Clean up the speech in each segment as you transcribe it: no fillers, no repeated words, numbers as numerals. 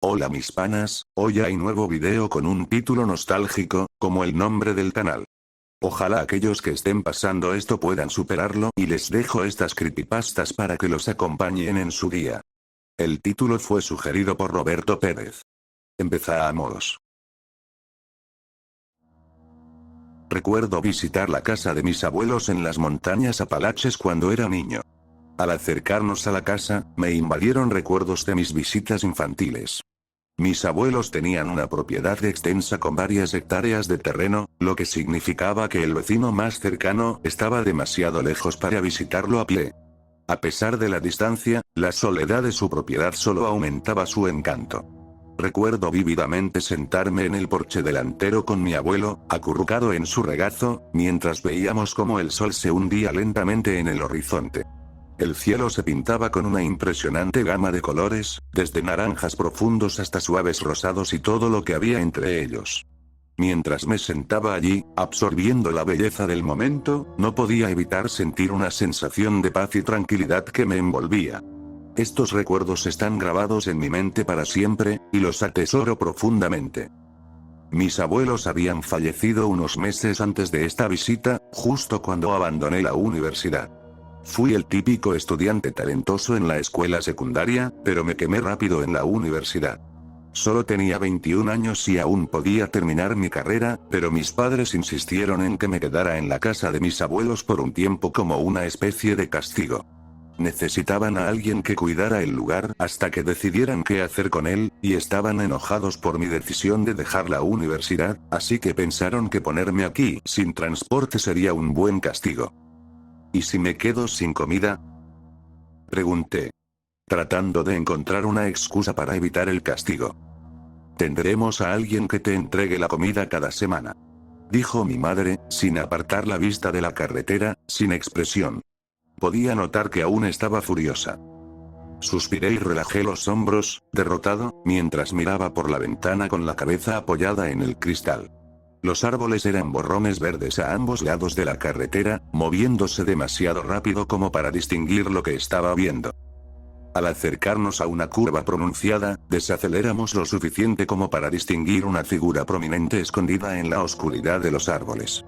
Hola mis panas, hoy hay nuevo video con un título nostálgico, como el nombre del canal. Ojalá aquellos que estén pasando esto puedan superarlo y les dejo estas creepypastas para que los acompañen en su día. El título fue sugerido por Roberto Pérez. Empezamos. Recuerdo visitar la casa de mis abuelos en las montañas Apalaches cuando era niño. Al acercarnos a la casa, me invadieron recuerdos de mis visitas infantiles. Mis abuelos tenían una propiedad extensa con varias hectáreas de terreno, lo que significaba que el vecino más cercano estaba demasiado lejos para visitarlo a pie. A pesar de la distancia, la soledad de su propiedad solo aumentaba su encanto. Recuerdo vívidamente sentarme en el porche delantero con mi abuelo, acurrucado en su regazo, mientras veíamos cómo el sol se hundía lentamente en el horizonte. El cielo se pintaba con una impresionante gama de colores, desde naranjas profundos hasta suaves rosados y todo lo que había entre ellos. Mientras me sentaba allí, absorbiendo la belleza del momento, no podía evitar sentir una sensación de paz y tranquilidad que me envolvía. Estos recuerdos están grabados en mi mente para siempre, y los atesoro profundamente. Mis abuelos habían fallecido unos meses antes de esta visita, justo cuando abandoné la universidad. Fui el típico estudiante talentoso en la escuela secundaria, pero me quemé rápido en la universidad. Solo tenía 21 años y aún podía terminar mi carrera, pero mis padres insistieron en que me quedara en la casa de mis abuelos por un tiempo como una especie de castigo. Necesitaban a alguien que cuidara el lugar hasta que decidieran qué hacer con él, y estaban enojados por mi decisión de dejar la universidad, así que pensaron que ponerme aquí sin transporte sería un buen castigo. ¿Y si me quedo sin comida?, pregunté, tratando de encontrar una excusa para evitar el castigo. Tendremos a alguien que te entregue la comida cada semana, dijo mi madre, sin apartar la vista de la carretera, sin expresión. Podía notar que aún estaba furiosa. Suspiré y relajé los hombros, derrotado, mientras miraba por la ventana con la cabeza apoyada en el cristal. Los árboles eran borrones verdes a ambos lados de la carretera, moviéndose demasiado rápido como para distinguir lo que estaba viendo. Al acercarnos a una curva pronunciada, desaceleramos lo suficiente como para distinguir una figura prominente escondida en la oscuridad de los árboles.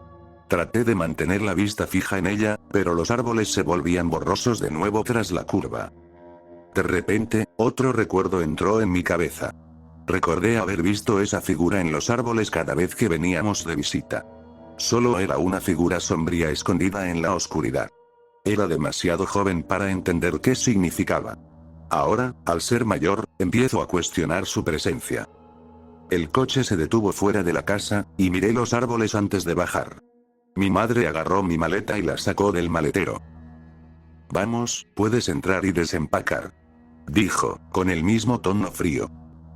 Traté de mantener la vista fija en ella, pero los árboles se volvían borrosos de nuevo tras la curva. De repente, otro recuerdo entró en mi cabeza. Recordé haber visto esa figura en los árboles cada vez que veníamos de visita. Solo era una figura sombría escondida en la oscuridad. Era demasiado joven para entender qué significaba. Ahora, al ser mayor, empiezo a cuestionar su presencia. El coche se detuvo fuera de la casa, y miré los árboles antes de bajar. Mi madre agarró mi maleta y la sacó del maletero. Vamos, puedes entrar y desempacar, dijo, con el mismo tono frío.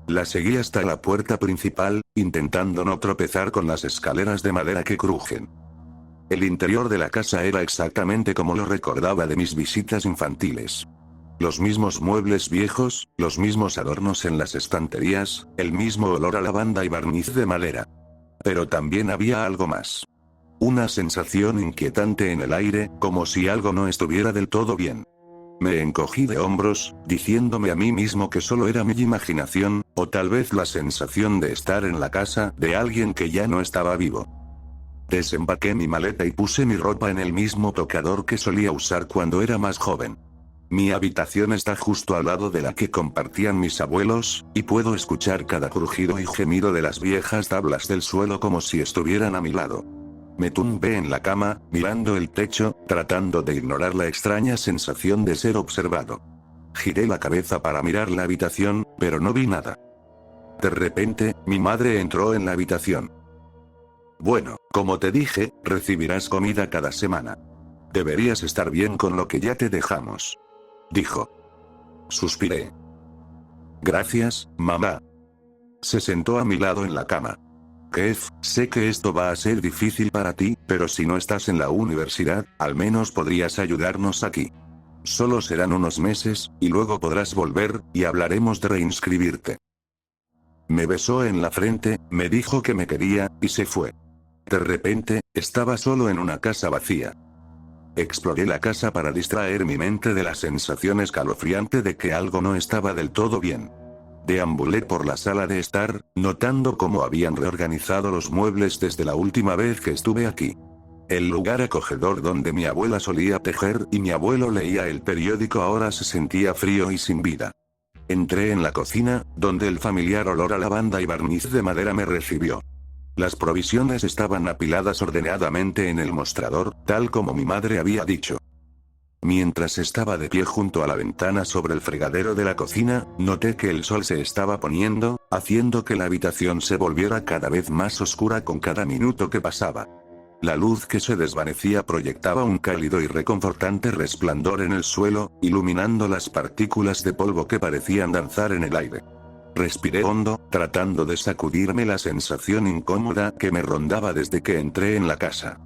La seguí hasta la puerta principal, intentando no tropezar con las escaleras de madera que crujen. El interior de la casa era exactamente como lo recordaba de mis visitas infantiles. Los mismos muebles viejos, los mismos adornos en las estanterías, el mismo olor a lavanda y barniz de madera. Pero también había algo más. Una sensación inquietante en el aire, como si algo no estuviera del todo bien. Me encogí de hombros, diciéndome a mí mismo que solo era mi imaginación, o tal vez la sensación de estar en la casa de alguien que ya no estaba vivo. Desempaqué mi maleta y puse mi ropa en el mismo tocador que solía usar cuando era más joven. Mi habitación está justo al lado de la que compartían mis abuelos, y puedo escuchar cada crujido y gemido de las viejas tablas del suelo como si estuvieran a mi lado. Me tumbé en la cama, mirando el techo, tratando de ignorar la extraña sensación de ser observado. Giré la cabeza para mirar la habitación, pero no vi nada. De repente, mi madre entró en la habitación. Bueno, como te dije, recibirás comida cada semana. Deberías estar bien con lo que ya te dejamos, dijo. Suspiré. Gracias, mamá. Se sentó a mi lado en la cama. Kev, sé que esto va a ser difícil para ti, pero si no estás en la universidad, al menos podrías ayudarnos aquí. Solo serán unos meses, y luego podrás volver, y hablaremos de reinscribirte. Me besó en la frente, me dijo que me quería, y se fue. De repente, estaba solo en una casa vacía. Exploré la casa para distraer mi mente de la sensación escalofriante de que algo no estaba del todo bien. Deambulé por la sala de estar, notando cómo habían reorganizado los muebles desde la última vez que estuve aquí. El lugar acogedor donde mi abuela solía tejer y mi abuelo leía el periódico ahora se sentía frío y sin vida. Entré en la cocina, donde el familiar olor a lavanda y barniz de madera me recibió. Las provisiones estaban apiladas ordenadamente en el mostrador, tal como mi madre había dicho. Mientras estaba de pie junto a la ventana sobre el fregadero de la cocina, noté que el sol se estaba poniendo, haciendo que la habitación se volviera cada vez más oscura con cada minuto que pasaba. La luz que se desvanecía proyectaba un cálido y reconfortante resplandor en el suelo, iluminando las partículas de polvo que parecían danzar en el aire. Respiré hondo, tratando de sacudirme la sensación incómoda que me rondaba desde que entré en la casa.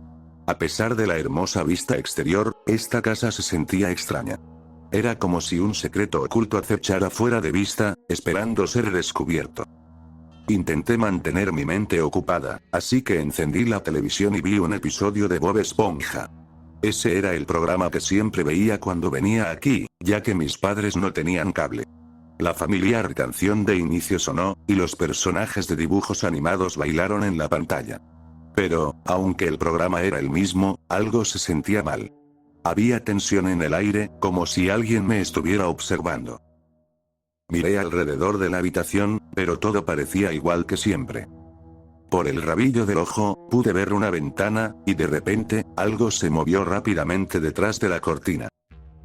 A pesar de la hermosa vista exterior, esta casa se sentía extraña. Era como si un secreto oculto acechara fuera de vista, esperando ser descubierto. Intenté mantener mi mente ocupada, así que encendí la televisión y vi un episodio de Bob Esponja. Ese era el programa que siempre veía cuando venía aquí, ya que mis padres no tenían cable. La familiar canción de inicio sonó, y los personajes de dibujos animados bailaron en la pantalla. Pero, aunque el programa era el mismo, algo se sentía mal. Había tensión en el aire, como si alguien me estuviera observando. Miré alrededor de la habitación, pero todo parecía igual que siempre. Por el rabillo del ojo, pude ver una ventana, y de repente, algo se movió rápidamente detrás de la cortina.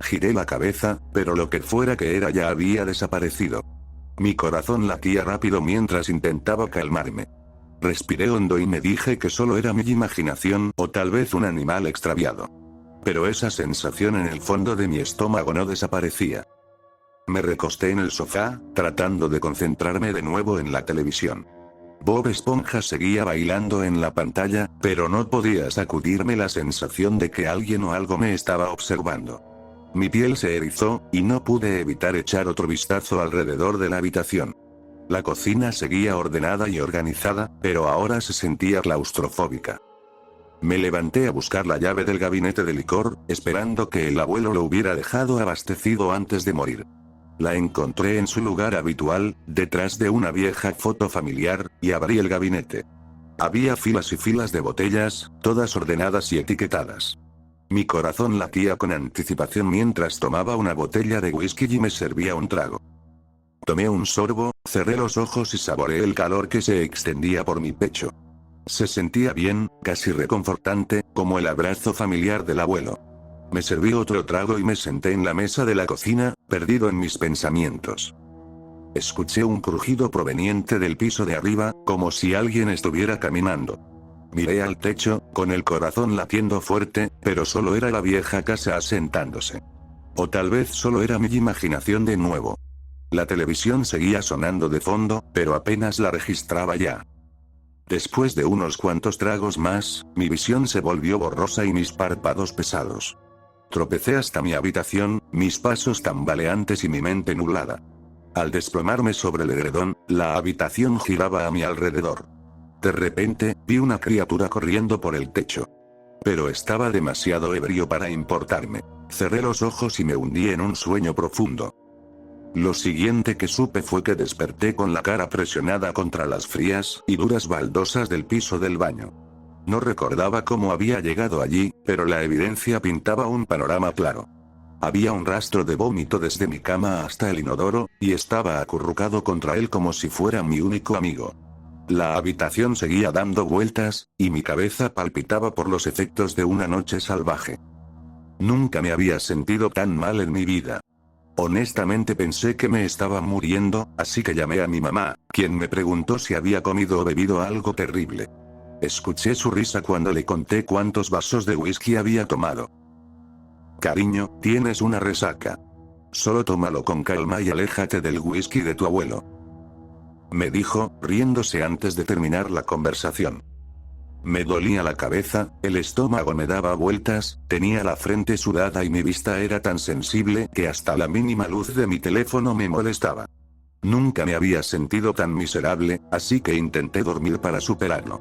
Giré la cabeza, pero lo que fuera que era ya había desaparecido. Mi corazón latía rápido mientras intentaba calmarme. Respiré hondo y me dije que solo era mi imaginación o tal vez un animal extraviado. Pero esa sensación en el fondo de mi estómago no desaparecía. Me recosté en el sofá, tratando de concentrarme de nuevo en la televisión. Bob Esponja seguía bailando en la pantalla, pero no podía sacudirme la sensación de que alguien o algo me estaba observando. Mi piel se erizó, y no pude evitar echar otro vistazo alrededor de la habitación. La cocina seguía ordenada y organizada, pero ahora se sentía claustrofóbica. Me levanté a buscar la llave del gabinete de licor, esperando que el abuelo lo hubiera dejado abastecido antes de morir. La encontré en su lugar habitual, detrás de una vieja foto familiar, y abrí el gabinete. Había filas y filas de botellas, todas ordenadas y etiquetadas. Mi corazón latía con anticipación mientras tomaba una botella de whisky y me servía un trago. Tomé un sorbo, cerré los ojos y saboreé el calor que se extendía por mi pecho. Se sentía bien, casi reconfortante, como el abrazo familiar del abuelo. Me serví otro trago y me senté en la mesa de la cocina, perdido en mis pensamientos. Escuché un crujido proveniente del piso de arriba, como si alguien estuviera caminando. Miré al techo, con el corazón latiendo fuerte, pero solo era la vieja casa asentándose. O tal vez solo era mi imaginación de nuevo. La televisión seguía sonando de fondo, pero apenas la registraba ya. Después de unos cuantos tragos más, mi visión se volvió borrosa y mis párpados pesados. Tropecé hasta mi habitación, mis pasos tambaleantes y mi mente nublada. Al desplomarme sobre el edredón, la habitación giraba a mi alrededor. De repente, vi una criatura corriendo por el techo. Pero estaba demasiado ebrio para importarme. Cerré los ojos y me hundí en un sueño profundo. Lo siguiente que supe fue que desperté con la cara presionada contra las frías y duras baldosas del piso del baño. No recordaba cómo había llegado allí, pero la evidencia pintaba un panorama claro. Había un rastro de vómito desde mi cama hasta el inodoro, y estaba acurrucado contra él como si fuera mi único amigo. La habitación seguía dando vueltas, y mi cabeza palpitaba por los efectos de una noche salvaje. Nunca me había sentido tan mal en mi vida. Honestamente pensé que me estaba muriendo, así que llamé a mi mamá, quien me preguntó si había comido o bebido algo terrible. Escuché su risa cuando le conté cuántos vasos de whisky había tomado. Cariño, tienes una resaca. Solo tómalo con calma y aléjate del whisky de tu abuelo. Me dijo, riéndose antes de terminar la conversación. Me dolía la cabeza, el estómago me daba vueltas, tenía la frente sudada y mi vista era tan sensible que hasta la mínima luz de mi teléfono me molestaba. Nunca me había sentido tan miserable, así que intenté dormir para superarlo.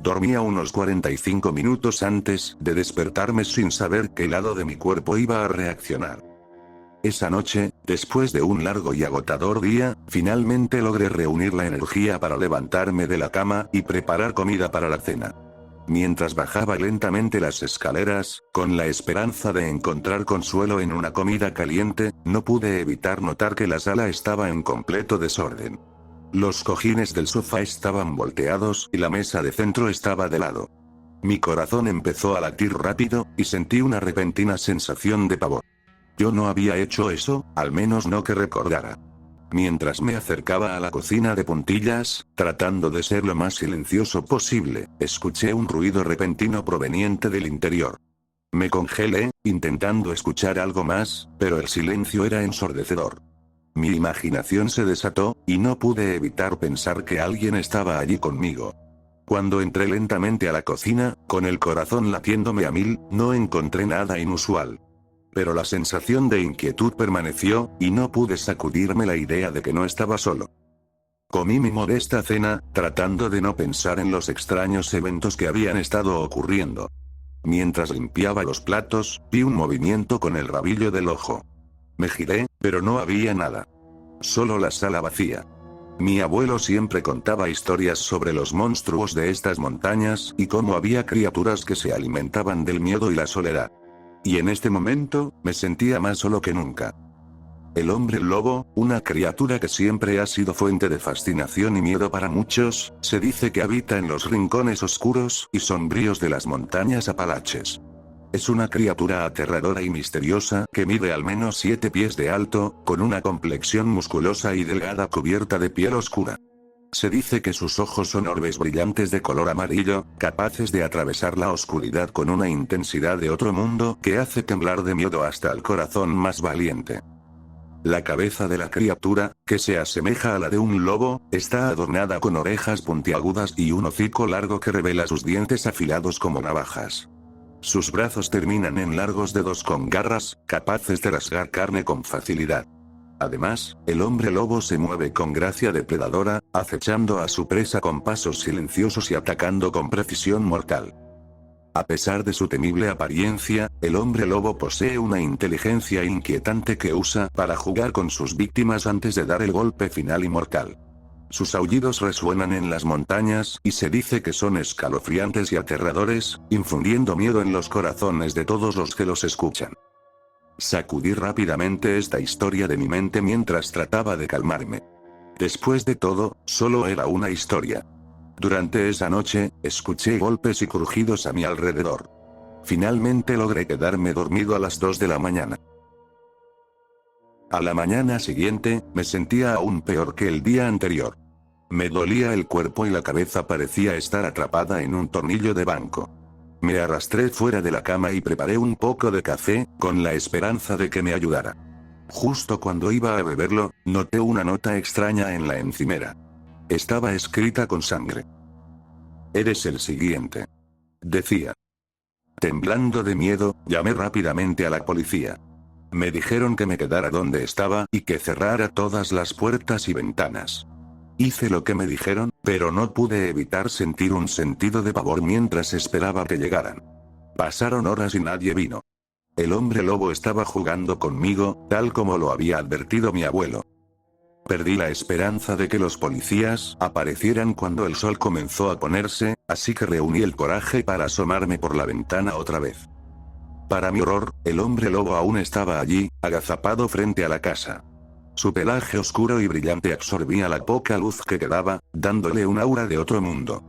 Dormía unos 45 minutos antes de despertarme sin saber qué lado de mi cuerpo iba a reaccionar. Esa noche, después de un largo y agotador día, finalmente logré reunir la energía para levantarme de la cama y preparar comida para la cena. Mientras bajaba lentamente las escaleras, con la esperanza de encontrar consuelo en una comida caliente, no pude evitar notar que la sala estaba en completo desorden. Los cojines del sofá estaban volteados y la mesa de centro estaba de lado. Mi corazón empezó a latir rápido, y sentí una repentina sensación de pavor. Yo no había hecho eso, al menos no que recordara. Mientras me acercaba a la cocina de puntillas, tratando de ser lo más silencioso posible, escuché un ruido repentino proveniente del interior. Me congelé, intentando escuchar algo más, pero el silencio era ensordecedor. Mi imaginación se desató, y no pude evitar pensar que alguien estaba allí conmigo. Cuando entré lentamente a la cocina, con el corazón latiéndome a 1000, no encontré nada inusual. Pero la sensación de inquietud permaneció, y no pude sacudirme la idea de que no estaba solo. Comí mi modesta cena, tratando de no pensar en los extraños eventos que habían estado ocurriendo. Mientras limpiaba los platos, vi un movimiento con el rabillo del ojo. Me giré, pero no había nada. Solo la sala vacía. Mi abuelo siempre contaba historias sobre los monstruos de estas montañas y cómo había criaturas que se alimentaban del miedo y la soledad. Y en este momento, me sentía más solo que nunca. El hombre lobo, una criatura que siempre ha sido fuente de fascinación y miedo para muchos, se dice que habita en los rincones oscuros y sombríos de las montañas Apalaches. Es una criatura aterradora y misteriosa que mide al menos 7 pies de alto, con una complexión musculosa y delgada cubierta de piel oscura. Se dice que sus ojos son orbes brillantes de color amarillo, capaces de atravesar la oscuridad con una intensidad de otro mundo que hace temblar de miedo hasta el corazón más valiente. La cabeza de la criatura, que se asemeja a la de un lobo, está adornada con orejas puntiagudas y un hocico largo que revela sus dientes afilados como navajas. Sus brazos terminan en largos dedos con garras, capaces de rasgar carne con facilidad. Además, el hombre lobo se mueve con gracia depredadora, acechando a su presa con pasos silenciosos y atacando con precisión mortal. A pesar de su temible apariencia, el hombre lobo posee una inteligencia inquietante que usa para jugar con sus víctimas antes de dar el golpe final y mortal. Sus aullidos resuenan en las montañas y se dice que son escalofriantes y aterradores, infundiendo miedo en los corazones de todos los que los escuchan. Sacudí rápidamente esta historia de mi mente mientras trataba de calmarme. Después de todo, solo era una historia. Durante esa noche, escuché golpes y crujidos a mi alrededor. Finalmente logré quedarme dormido a las 2 de la mañana. A la mañana siguiente, me sentía aún peor que el día anterior. Me dolía el cuerpo y la cabeza parecía estar atrapada en un tornillo de banco. Me arrastré fuera de la cama y preparé un poco de café, con la esperanza de que me ayudara. Justo cuando iba a beberlo, noté una nota extraña en la encimera. Estaba escrita con sangre. «Eres el siguiente», decía. Temblando de miedo, llamé rápidamente a la policía. Me dijeron que me quedara donde estaba y que cerrara todas las puertas y ventanas. Hice lo que me dijeron, pero no pude evitar sentir un sentido de pavor mientras esperaba que llegaran. Pasaron horas y nadie vino. El hombre lobo estaba jugando conmigo, tal como lo había advertido mi abuelo. Perdí la esperanza de que los policías aparecieran cuando el sol comenzó a ponerse, así que reuní el coraje para asomarme por la ventana otra vez. Para mi horror, el hombre lobo aún estaba allí, agazapado frente a la casa. Su pelaje oscuro y brillante absorbía la poca luz que quedaba, dándole un aura de otro mundo.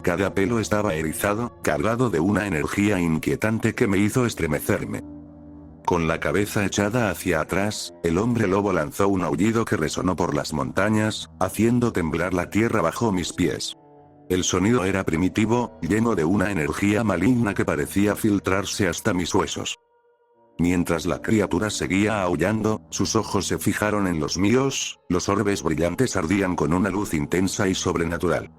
Cada pelo estaba erizado, cargado de una energía inquietante que me hizo estremecerme. Con la cabeza echada hacia atrás, el hombre lobo lanzó un aullido que resonó por las montañas, haciendo temblar la tierra bajo mis pies. El sonido era primitivo, lleno de una energía maligna que parecía filtrarse hasta mis huesos. Mientras la criatura seguía aullando, sus ojos se fijaron en los míos, los orbes brillantes ardían con una luz intensa y sobrenatural.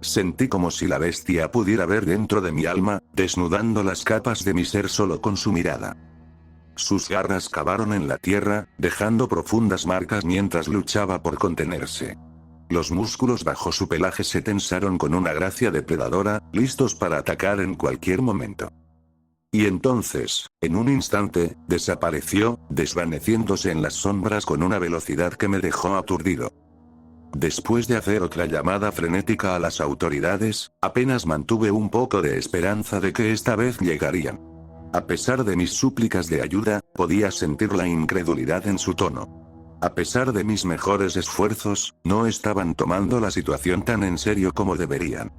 Sentí como si la bestia pudiera ver dentro de mi alma, desnudando las capas de mi ser solo con su mirada. Sus garras cavaron en la tierra, dejando profundas marcas mientras luchaba por contenerse. Los músculos bajo su pelaje se tensaron con una gracia depredadora, listos para atacar en cualquier momento. Y entonces, en un instante, desapareció, desvaneciéndose en las sombras con una velocidad que me dejó aturdido. Después de hacer otra llamada frenética a las autoridades, apenas mantuve un poco de esperanza de que esta vez llegarían. A pesar de mis súplicas de ayuda, podía sentir la incredulidad en su tono. A pesar de mis mejores esfuerzos, no estaban tomando la situación tan en serio como deberían.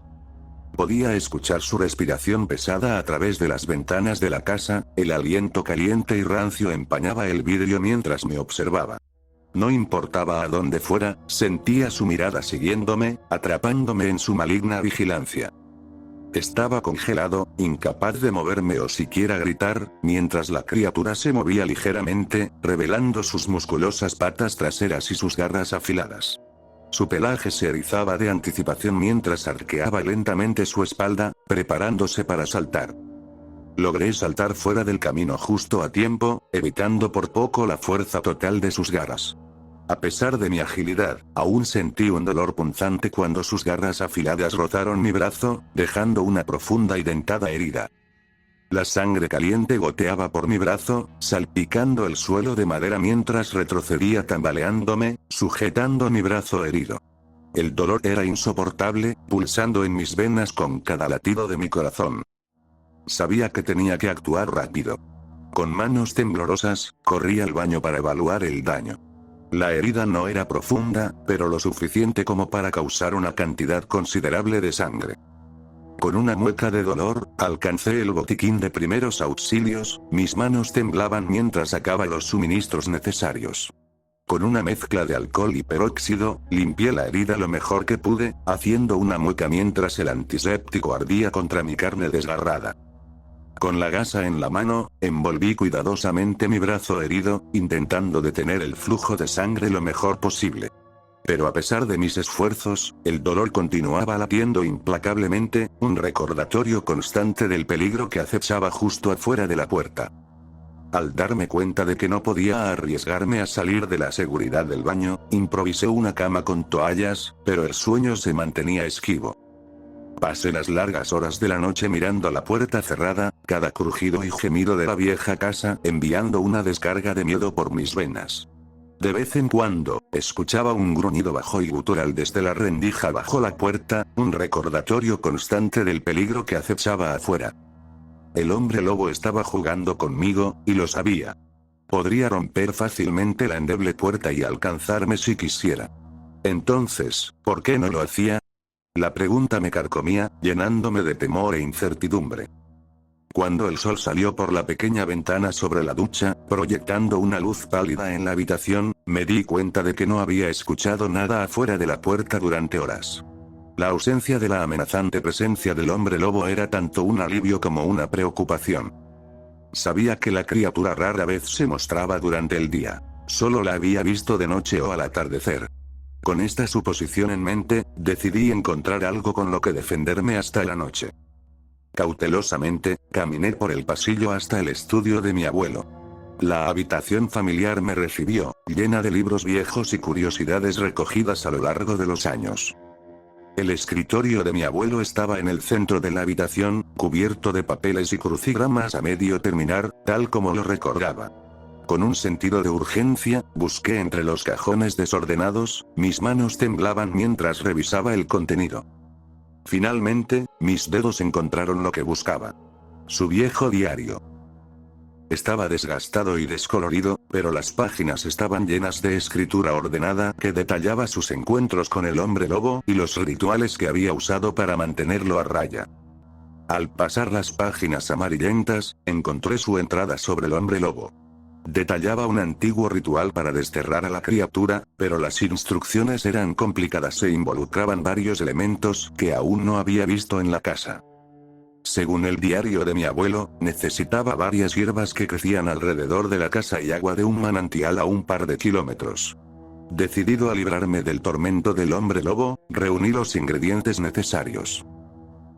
Podía escuchar su respiración pesada a través de las ventanas de la casa, el aliento caliente y rancio empañaba el vidrio mientras me observaba. No importaba a dónde fuera, sentía su mirada siguiéndome, atrapándome en su maligna vigilancia. Estaba congelado, incapaz de moverme o siquiera gritar, mientras la criatura se movía ligeramente, revelando sus musculosas patas traseras y sus garras afiladas. Su pelaje se erizaba de anticipación mientras arqueaba lentamente su espalda, preparándose para saltar. Logré saltar fuera del camino justo a tiempo, evitando por poco la fuerza total de sus garras. A pesar de mi agilidad, aún sentí un dolor punzante cuando sus garras afiladas rozaron mi brazo, dejando una profunda y dentada herida. La sangre caliente goteaba por mi brazo, salpicando el suelo de madera mientras retrocedía tambaleándome, sujetando mi brazo herido. El dolor era insoportable, pulsando en mis venas con cada latido de mi corazón. Sabía que tenía que actuar rápido. Con manos temblorosas, corrí al baño para evaluar el daño. La herida no era profunda, pero lo suficiente como para causar una cantidad considerable de sangre. Con una mueca de dolor, alcancé el botiquín de primeros auxilios, mis manos temblaban mientras sacaba los suministros necesarios. Con una mezcla de alcohol y peróxido, limpié la herida lo mejor que pude, haciendo una mueca mientras el antiséptico ardía contra mi carne desgarrada. Con la gasa en la mano, envolví cuidadosamente mi brazo herido, intentando detener el flujo de sangre lo mejor posible. Pero a pesar de mis esfuerzos, el dolor continuaba latiendo implacablemente, un recordatorio constante del peligro que acechaba justo afuera de la puerta. Al darme cuenta de que no podía arriesgarme a salir de la seguridad del baño, improvisé una cama con toallas, pero el sueño se mantenía esquivo. Pasé las largas horas de la noche mirando la puerta cerrada, cada crujido y gemido de la vieja casa enviando una descarga de miedo por mis venas. De vez en cuando, escuchaba un gruñido bajo y gutural desde la rendija bajo la puerta, un recordatorio constante del peligro que acechaba afuera. El hombre lobo estaba jugando conmigo, y lo sabía. Podría romper fácilmente la endeble puerta y alcanzarme si quisiera. Entonces, ¿por qué no lo hacía? La pregunta me carcomía, llenándome de temor e incertidumbre. Cuando el sol salió por la pequeña ventana sobre la ducha, proyectando una luz pálida en la habitación, me di cuenta de que no había escuchado nada afuera de la puerta durante horas. La ausencia de la amenazante presencia del hombre lobo era tanto un alivio como una preocupación. Sabía que la criatura rara vez se mostraba durante el día. Solo la había visto de noche o al atardecer. Con esta suposición en mente, decidí encontrar algo con lo que defenderme hasta la noche. Cautelosamente, caminé por el pasillo hasta el estudio de mi abuelo. La habitación familiar me recibió, llena de libros viejos y curiosidades recogidas a lo largo de los años. El escritorio de mi abuelo estaba en el centro de la habitación, cubierto de papeles y crucigramas a medio terminar, tal como lo recordaba. Con un sentido de urgencia, busqué entre los cajones desordenados, mis manos temblaban mientras revisaba el contenido. Finalmente, mis dedos encontraron lo que buscaba. Su viejo diario. Estaba desgastado y descolorido, pero las páginas estaban llenas de escritura ordenada que detallaba sus encuentros con el hombre lobo y los rituales que había usado para mantenerlo a raya. Al pasar las páginas amarillentas, encontré su entrada sobre el hombre lobo. Detallaba un antiguo ritual para desterrar a la criatura, pero las instrucciones eran complicadas e involucraban varios elementos que aún no había visto en la casa. Según el diario de mi abuelo, necesitaba varias hierbas que crecían alrededor de la casa y agua de un manantial a un par de kilómetros. Decidido a librarme del tormento del hombre lobo, reuní los ingredientes necesarios.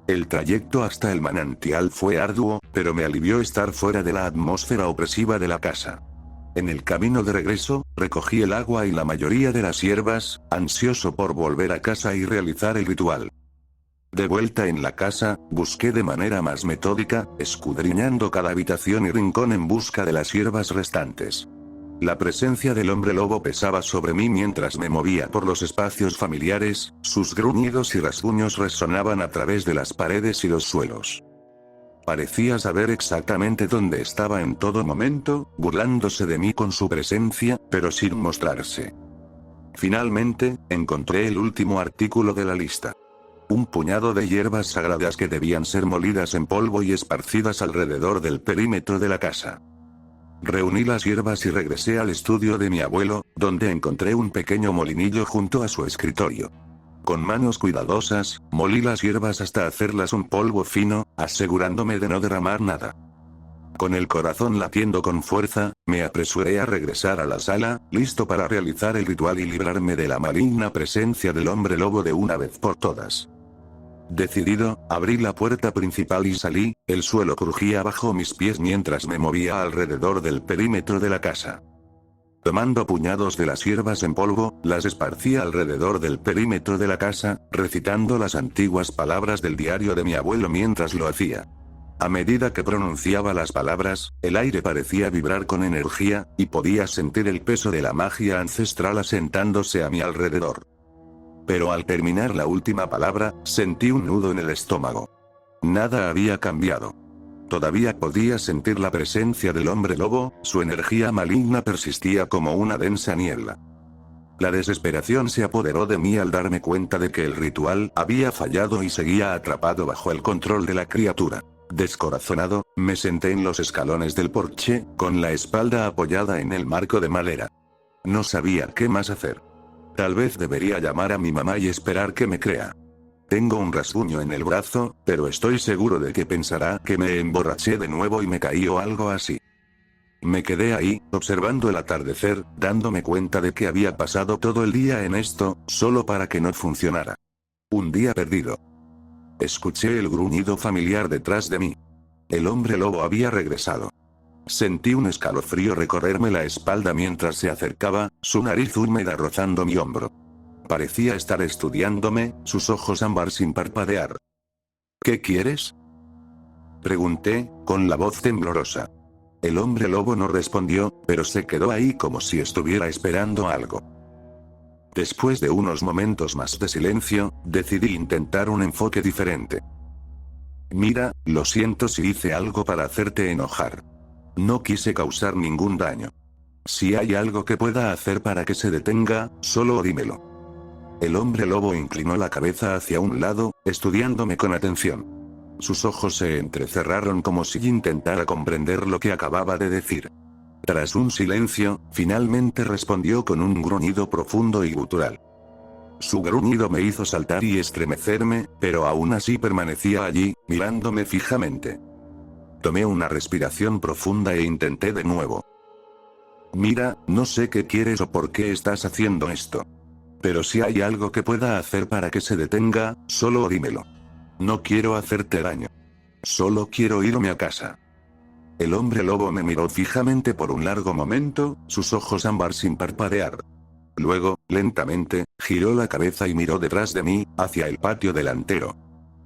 El trayecto hasta el manantial fue arduo, pero me alivió estar fuera de la atmósfera opresiva de la casa. En el camino de regreso, recogí el agua y la mayoría de las hierbas, ansioso por volver a casa y realizar el ritual. De vuelta en la casa, busqué de manera más metódica, escudriñando cada habitación y rincón en busca de las hierbas restantes. La presencia del hombre lobo pesaba sobre mí mientras me movía por los espacios familiares, sus gruñidos y rasguños resonaban a través de las paredes y los suelos. Parecía saber exactamente dónde estaba en todo momento, burlándose de mí con su presencia, pero sin mostrarse. Finalmente, encontré el último artículo de la lista. Un puñado de hierbas sagradas que debían ser molidas en polvo y esparcidas alrededor del perímetro de la casa. Reuní las hierbas y regresé al estudio de mi abuelo, donde encontré un pequeño molinillo junto a su escritorio. Con manos cuidadosas, molí las hierbas hasta hacerlas un polvo fino, asegurándome de no derramar nada. Con el corazón latiendo con fuerza, me apresuré a regresar a la sala, listo para realizar el ritual y librarme de la maligna presencia del hombre lobo de una vez por todas. Decidido, abrí la puerta principal y salí, el suelo crujía bajo mis pies mientras me movía alrededor del perímetro de la casa. Tomando puñados de las hierbas en polvo, las esparcía alrededor del perímetro de la casa, recitando las antiguas palabras del diario de mi abuelo mientras lo hacía. A medida que pronunciaba las palabras, el aire parecía vibrar con energía, y podía sentir el peso de la magia ancestral asentándose a mi alrededor. Pero al terminar la última palabra, sentí un nudo en el estómago. Nada había cambiado. Todavía podía sentir la presencia del hombre lobo, su energía maligna persistía como una densa niebla. La desesperación se apoderó de mí al darme cuenta de que el ritual había fallado y seguía atrapado bajo el control de la criatura. Descorazonado, me senté en los escalones del porche, con la espalda apoyada en el marco de madera. No sabía qué más hacer. Tal vez debería llamar a mi mamá y esperar que me crea. Tengo un rasguño en el brazo, pero estoy seguro de que pensará que me emborraché de nuevo y me caí o algo así. Me quedé ahí, observando el atardecer, dándome cuenta de que había pasado todo el día en esto, solo para que no funcionara. Un día perdido. Escuché el gruñido familiar detrás de mí. El hombre lobo había regresado. Sentí un escalofrío recorrerme la espalda mientras se acercaba, su nariz húmeda rozando mi hombro. Parecía estar estudiándome, sus ojos ámbar sin parpadear. ¿Qué quieres?, pregunté, con la voz temblorosa. El hombre lobo no respondió, pero se quedó ahí como si estuviera esperando algo. Después de unos momentos más de silencio, decidí intentar un enfoque diferente. Mira, lo siento si hice algo para hacerte enojar. No quise causar ningún daño. Si hay algo que pueda hacer para que se detenga, solo dímelo. El hombre lobo inclinó la cabeza hacia un lado, estudiándome con atención. Sus ojos se entrecerraron como si intentara comprender lo que acababa de decir. Tras un silencio, finalmente respondió con un gruñido profundo y gutural. Su gruñido me hizo saltar y estremecerme, pero aún así permanecía allí, mirándome fijamente. Tomé una respiración profunda e intenté de nuevo. Mira, no sé qué quieres o por qué estás haciendo esto. Pero si hay algo que pueda hacer para que se detenga, solo dímelo. No quiero hacerte daño. Solo quiero irme a casa. El hombre lobo me miró fijamente por un largo momento, sus ojos ámbar sin parpadear. Luego, lentamente, giró la cabeza y miró detrás de mí, hacia el patio delantero.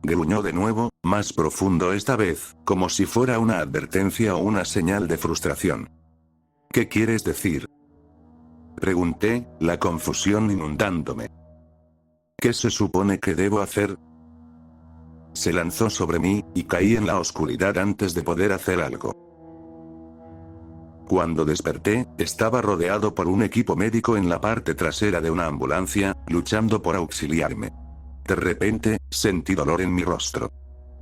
Gruñó de nuevo, más profundo esta vez, como si fuera una advertencia o una señal de frustración. ¿Qué quieres decir?, pregunté, la confusión inundándome. ¿Qué se supone que debo hacer? Se lanzó sobre mí, y caí en la oscuridad antes de poder hacer algo. Cuando desperté, estaba rodeado por un equipo médico en la parte trasera de una ambulancia, luchando por auxiliarme. De repente, sentí dolor en mi rostro.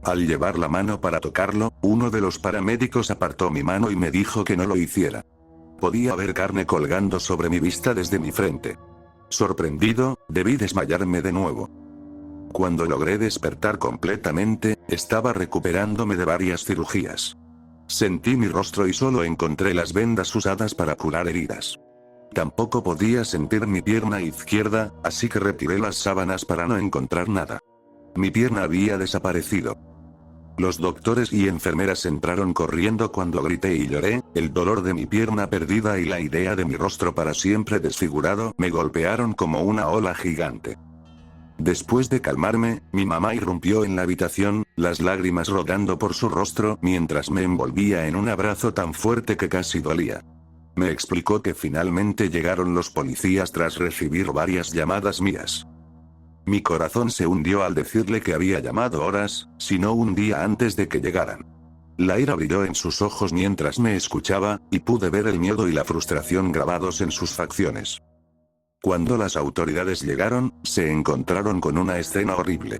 Al llevar la mano para tocarlo, uno de los paramédicos apartó mi mano y me dijo que no lo hiciera. Podía ver carne colgando sobre mi vista desde mi frente. Sorprendido, debí desmayarme de nuevo. Cuando logré despertar completamente, estaba recuperándome de varias cirugías. Sentí mi rostro y solo encontré las vendas usadas para curar heridas. Tampoco podía sentir mi pierna izquierda, así que retiré las sábanas para no encontrar nada. Mi pierna había desaparecido. Los doctores y enfermeras entraron corriendo cuando grité y lloré, el dolor de mi pierna perdida y la idea de mi rostro para siempre desfigurado me golpearon como una ola gigante. Después de calmarme, mi mamá irrumpió en la habitación, las lágrimas rodando por su rostro mientras me envolvía en un abrazo tan fuerte que casi dolía. Me explicó que finalmente llegaron los policías tras recibir varias llamadas mías. Mi corazón se hundió al decirle que había llamado horas, si no un día antes de que llegaran. La ira brilló en sus ojos mientras me escuchaba, y pude ver el miedo y la frustración grabados en sus facciones. Cuando las autoridades llegaron, se encontraron con una escena horrible.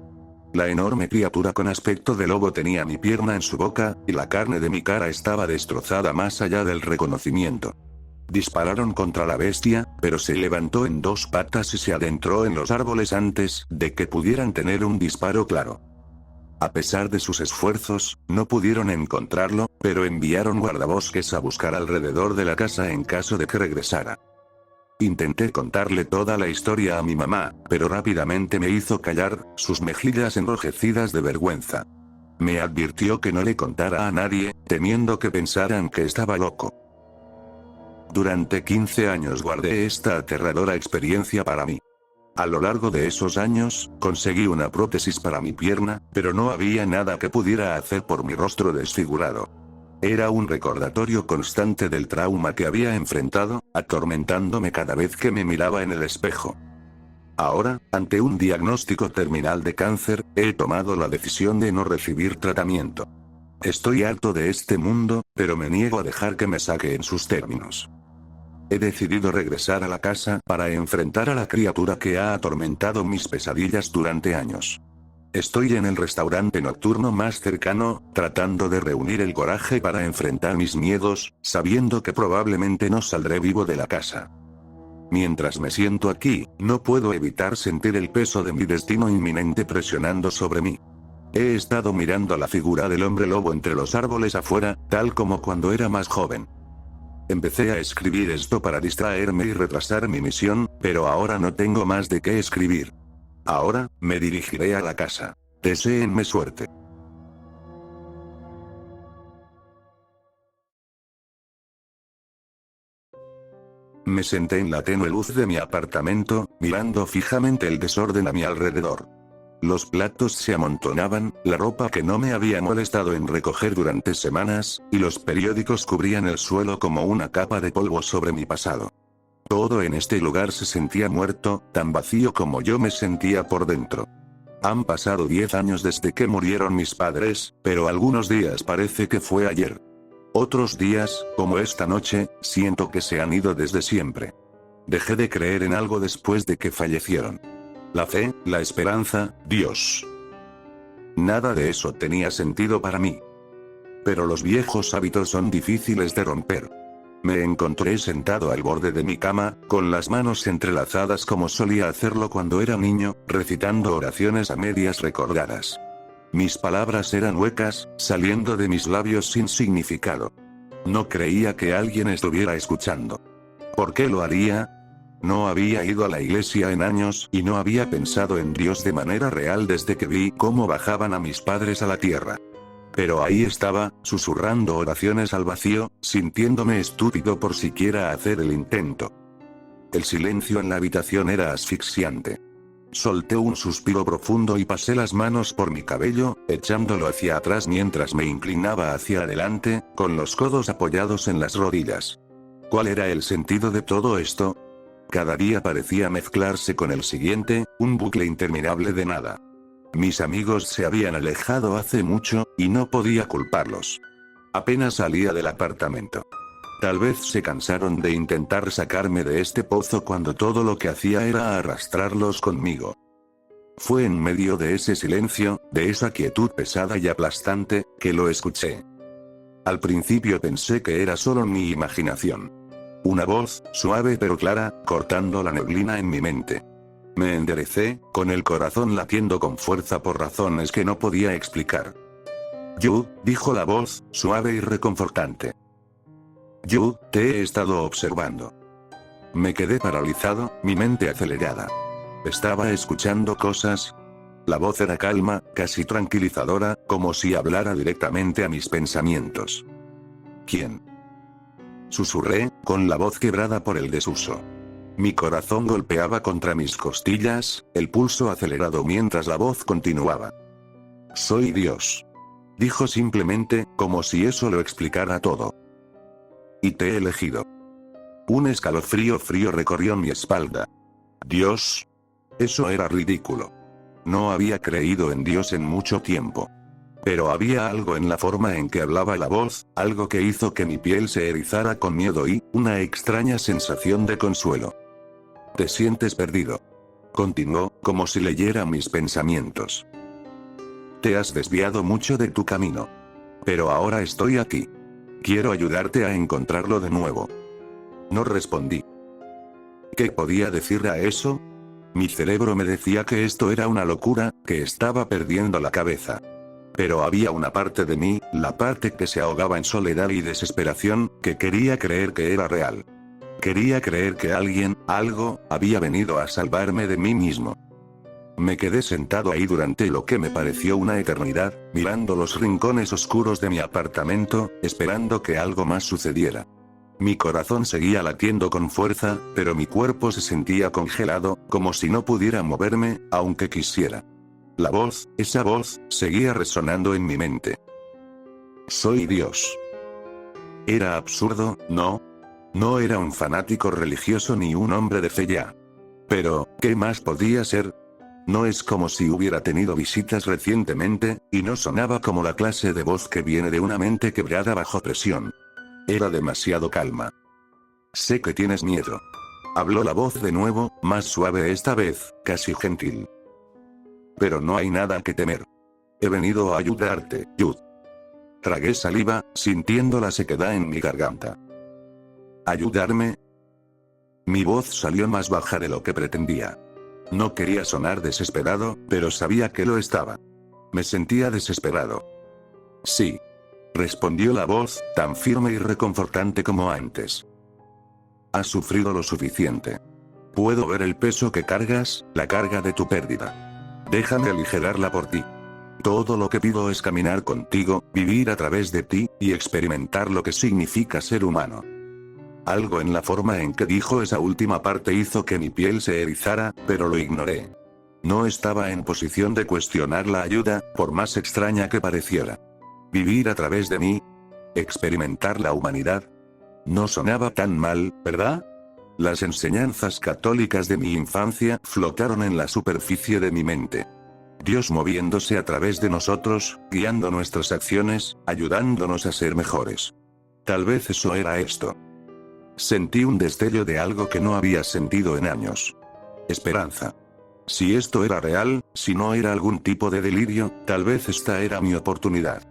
La enorme criatura con aspecto de lobo tenía mi pierna en su boca, y la carne de mi cara estaba destrozada más allá del reconocimiento. Dispararon contra la bestia, pero se levantó en dos patas y se adentró en los árboles antes de que pudieran tener un disparo claro. A pesar de sus esfuerzos, no pudieron encontrarlo, pero enviaron guardabosques a buscar alrededor de la casa en caso de que regresara. Intenté contarle toda la historia a mi mamá, pero rápidamente me hizo callar, sus mejillas enrojecidas de vergüenza. Me advirtió que no le contara a nadie, temiendo que pensaran que estaba loco. Durante 15 años guardé esta aterradora experiencia para mí. A lo largo de esos años, conseguí una prótesis para mi pierna, pero no había nada que pudiera hacer por mi rostro desfigurado. Era un recordatorio constante del trauma que había enfrentado, atormentándome cada vez que me miraba en el espejo. Ahora, ante un diagnóstico terminal de cáncer, he tomado la decisión de no recibir tratamiento. Estoy harto de este mundo, pero me niego a dejar que me saque en sus términos. He decidido regresar a la casa para enfrentar a la criatura que ha atormentado mis pesadillas durante años. Estoy en el restaurante nocturno más cercano, tratando de reunir el coraje para enfrentar mis miedos, sabiendo que probablemente no saldré vivo de la casa. Mientras me siento aquí, no puedo evitar sentir el peso de mi destino inminente presionando sobre mí. He estado mirando la figura del hombre lobo entre los árboles afuera, tal como cuando era más joven. Empecé a escribir esto para distraerme y retrasar mi misión, pero ahora no tengo más de qué escribir. Ahora, me dirigiré a la casa. Deséenme suerte. Me senté en la tenue luz de mi apartamento, mirando fijamente el desorden a mi alrededor. Los platos se amontonaban, la ropa que no me había molestado en recoger durante semanas, y los periódicos cubrían el suelo como una capa de polvo sobre mi pasado. Todo en este lugar se sentía muerto, tan vacío como yo me sentía por dentro. Han pasado 10 años desde que murieron mis padres, pero algunos días parece que fue ayer. Otros días, como esta noche, siento que se han ido desde siempre. Dejé de creer en algo después de que fallecieron. La fe, la esperanza, Dios. Nada de eso tenía sentido para mí. Pero los viejos hábitos son difíciles de romper. Me encontré sentado al borde de mi cama, con las manos entrelazadas como solía hacerlo cuando era niño, recitando oraciones a medias recordadas. Mis palabras eran huecas, saliendo de mis labios sin significado. No creía que alguien estuviera escuchando. ¿Por qué lo haría? No había ido a la iglesia en años y no había pensado en Dios de manera real desde que vi cómo bajaban a mis padres a la tierra. Pero ahí estaba, susurrando oraciones al vacío, sintiéndome estúpido por siquiera hacer el intento. El silencio en la habitación era asfixiante. Solté un suspiro profundo y pasé las manos por mi cabello, echándolo hacia atrás mientras me inclinaba hacia adelante, con los codos apoyados en las rodillas. ¿Cuál era el sentido de todo esto? Cada día parecía mezclarse con el siguiente, un bucle interminable de nada. Mis amigos se habían alejado hace mucho, y no podía culparlos. Apenas salía del apartamento. Tal vez se cansaron de intentar sacarme de este pozo cuando todo lo que hacía era arrastrarlos conmigo. Fue en medio de ese silencio, de esa quietud pesada y aplastante, que lo escuché. Al principio pensé que era solo mi imaginación. Una voz, suave pero clara, cortando la neblina en mi mente. Me enderecé, con el corazón latiendo con fuerza por razones que no podía explicar. «Yu», dijo la voz, suave y reconfortante. «Yu, te he estado observando». Me quedé paralizado, mi mente acelerada. Estaba escuchando cosas. La voz era calma, casi tranquilizadora, como si hablara directamente a mis pensamientos. «¿Quién?», susurré, con la voz quebrada por el desuso. Mi corazón golpeaba contra mis costillas, el pulso acelerado mientras la voz continuaba. Soy Dios. Dijo simplemente, como si eso lo explicara todo. Y te he elegido. Un escalofrío frío recorrió mi espalda. ¿Dios? Eso era ridículo. No había creído en Dios en mucho tiempo. Pero había algo en la forma en que hablaba la voz, algo que hizo que mi piel se erizara con miedo y, una extraña sensación de consuelo. ¿Te sientes perdido? Continuó, como si leyera mis pensamientos. Te has desviado mucho de tu camino. Pero ahora estoy aquí. Quiero ayudarte a encontrarlo de nuevo. No respondí. ¿Qué podía decir a eso? Mi cerebro me decía que esto era una locura, que estaba perdiendo la cabeza. Pero había una parte de mí, la parte que se ahogaba en soledad y desesperación, que quería creer que era real. Quería creer que alguien, algo, había venido a salvarme de mí mismo. Me quedé sentado ahí durante lo que me pareció una eternidad, mirando los rincones oscuros de mi apartamento, esperando que algo más sucediera. Mi corazón seguía latiendo con fuerza, pero mi cuerpo se sentía congelado, como si no pudiera moverme, aunque quisiera. La voz, esa voz, seguía resonando en mi mente. Soy Dios. Era absurdo, ¿no? No era un fanático religioso ni un hombre de fe ya. Pero, ¿qué más podía ser? No es como si hubiera tenido visitas recientemente, y no sonaba como la clase de voz que viene de una mente quebrada bajo presión. Era demasiado calma. Sé que tienes miedo. Habló la voz de nuevo, más suave esta vez, casi gentil. Pero no hay nada que temer. He venido a ayudarte, Jude. Tragué saliva, sintiendo la sequedad en mi garganta. ¿Ayudarme? Mi voz salió más baja de lo que pretendía. No quería sonar desesperado, pero sabía que lo estaba. Me sentía desesperado. Sí. Respondió la voz, tan firme y reconfortante como antes. Has sufrido lo suficiente. Puedo ver el peso que cargas, la carga de tu pérdida. Déjame aligerarla por ti. Todo lo que pido es caminar contigo, vivir a través de ti, y experimentar lo que significa ser humano. Algo en la forma en que dijo esa última parte hizo que mi piel se erizara, pero lo ignoré. No estaba en posición de cuestionar la ayuda, por más extraña que pareciera. Vivir a través de mí. Experimentar la humanidad. No sonaba tan mal, ¿verdad? Las enseñanzas católicas de mi infancia flotaron en la superficie de mi mente. Dios moviéndose a través de nosotros, guiando nuestras acciones, ayudándonos a ser mejores. Tal vez eso era esto. Sentí un destello de algo que no había sentido en años. Esperanza. Si esto era real, si no era algún tipo de delirio, tal vez esta era mi oportunidad.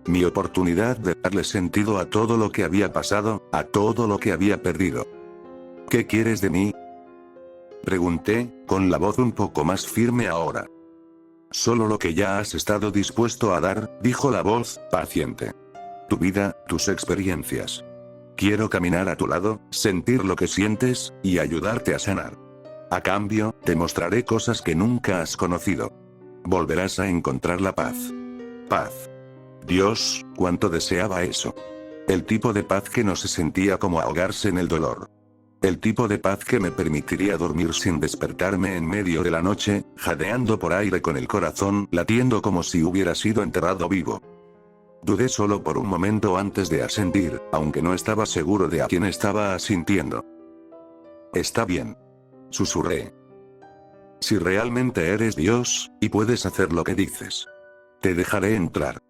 Mi oportunidad de darle sentido a todo lo que había pasado, a todo lo que había perdido. ¿Qué quieres de mí? Pregunté, con la voz un poco más firme ahora. Solo lo que ya has estado dispuesto a dar, dijo la voz, paciente. Tu vida, tus experiencias. Quiero caminar a tu lado, sentir lo que sientes, y ayudarte a sanar. A cambio, te mostraré cosas que nunca has conocido. Volverás a encontrar la paz. Paz. Dios, cuánto deseaba eso. El tipo de paz que no se sentía como ahogarse en el dolor. El tipo de paz que me permitiría dormir sin despertarme en medio de la noche, jadeando por aire con el corazón latiendo como si hubiera sido enterrado vivo. Dudé solo por un momento antes de asentir, aunque no estaba seguro de a quién estaba asintiendo. Está bien. Susurré. Si realmente eres Dios, y puedes hacer lo que dices. Te dejaré entrar.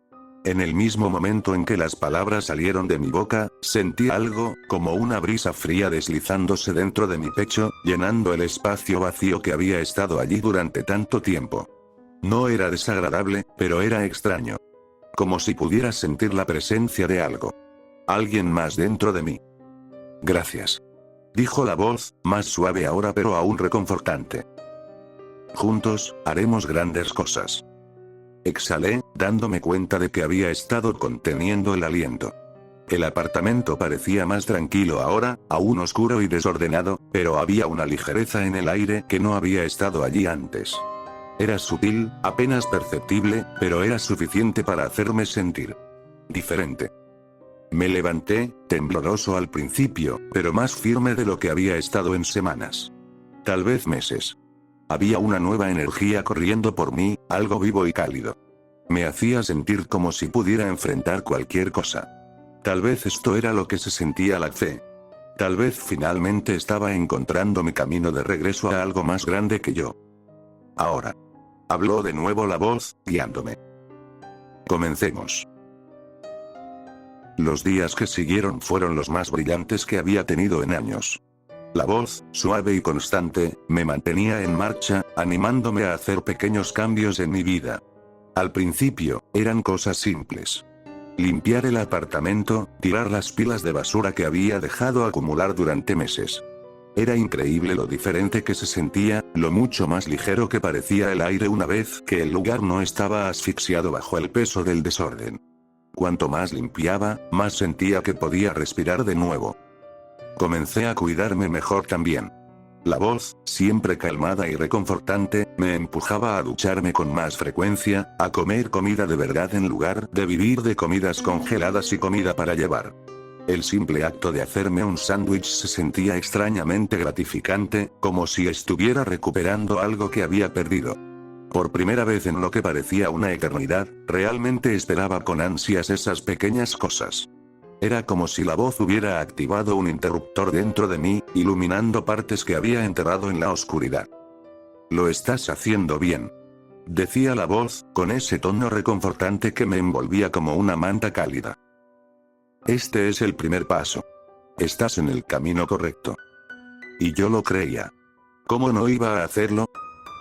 En el mismo momento en que las palabras salieron de mi boca, sentí algo, como una brisa fría deslizándose dentro de mi pecho, llenando el espacio vacío que había estado allí durante tanto tiempo. No era desagradable, pero era extraño. Como si pudiera sentir la presencia de algo. Alguien más dentro de mí. Gracias. Dijo la voz, más suave ahora pero aún reconfortante. Juntos, haremos grandes cosas. Exhalé, dándome cuenta de que había estado conteniendo el aliento. El apartamento parecía más tranquilo ahora, aún oscuro y desordenado, pero había una ligereza en el aire que no había estado allí antes. Era sutil, apenas perceptible, pero era suficiente para hacerme sentir diferente. Me levanté, tembloroso al principio, pero más firme de lo que había estado en semanas. Tal vez meses. Había una nueva energía corriendo por mí, algo vivo y cálido. Me hacía sentir como si pudiera enfrentar cualquier cosa. Tal vez esto era lo que se sentía la fe. Tal vez finalmente estaba encontrando mi camino de regreso a algo más grande que yo. Ahora. Habló de nuevo la voz, guiándome. Comencemos. Los días que siguieron fueron los más brillantes que había tenido en años. La voz, suave y constante, me mantenía en marcha, animándome a hacer pequeños cambios en mi vida. Al principio, eran cosas simples. Limpiar el apartamento, tirar las pilas de basura que había dejado acumular durante meses. Era increíble lo diferente que se sentía, lo mucho más ligero que parecía el aire una vez que el lugar no estaba asfixiado bajo el peso del desorden. Cuanto más limpiaba, más sentía que podía respirar de nuevo. Comencé a cuidarme mejor también. La voz, siempre calmada y reconfortante, me empujaba a ducharme con más frecuencia, a comer comida de verdad en lugar de vivir de comidas congeladas y comida para llevar. El simple acto de hacerme un sándwich se sentía extrañamente gratificante, como si estuviera recuperando algo que había perdido. Por primera vez en lo que parecía una eternidad, realmente esperaba con ansias esas pequeñas cosas. Era como si la voz hubiera activado un interruptor dentro de mí, iluminando partes que había enterrado en la oscuridad. Lo estás haciendo bien. Decía la voz, con ese tono reconfortante que me envolvía como una manta cálida. Este es el primer paso. Estás en el camino correcto. Y yo lo creía. ¿Cómo no iba a hacerlo?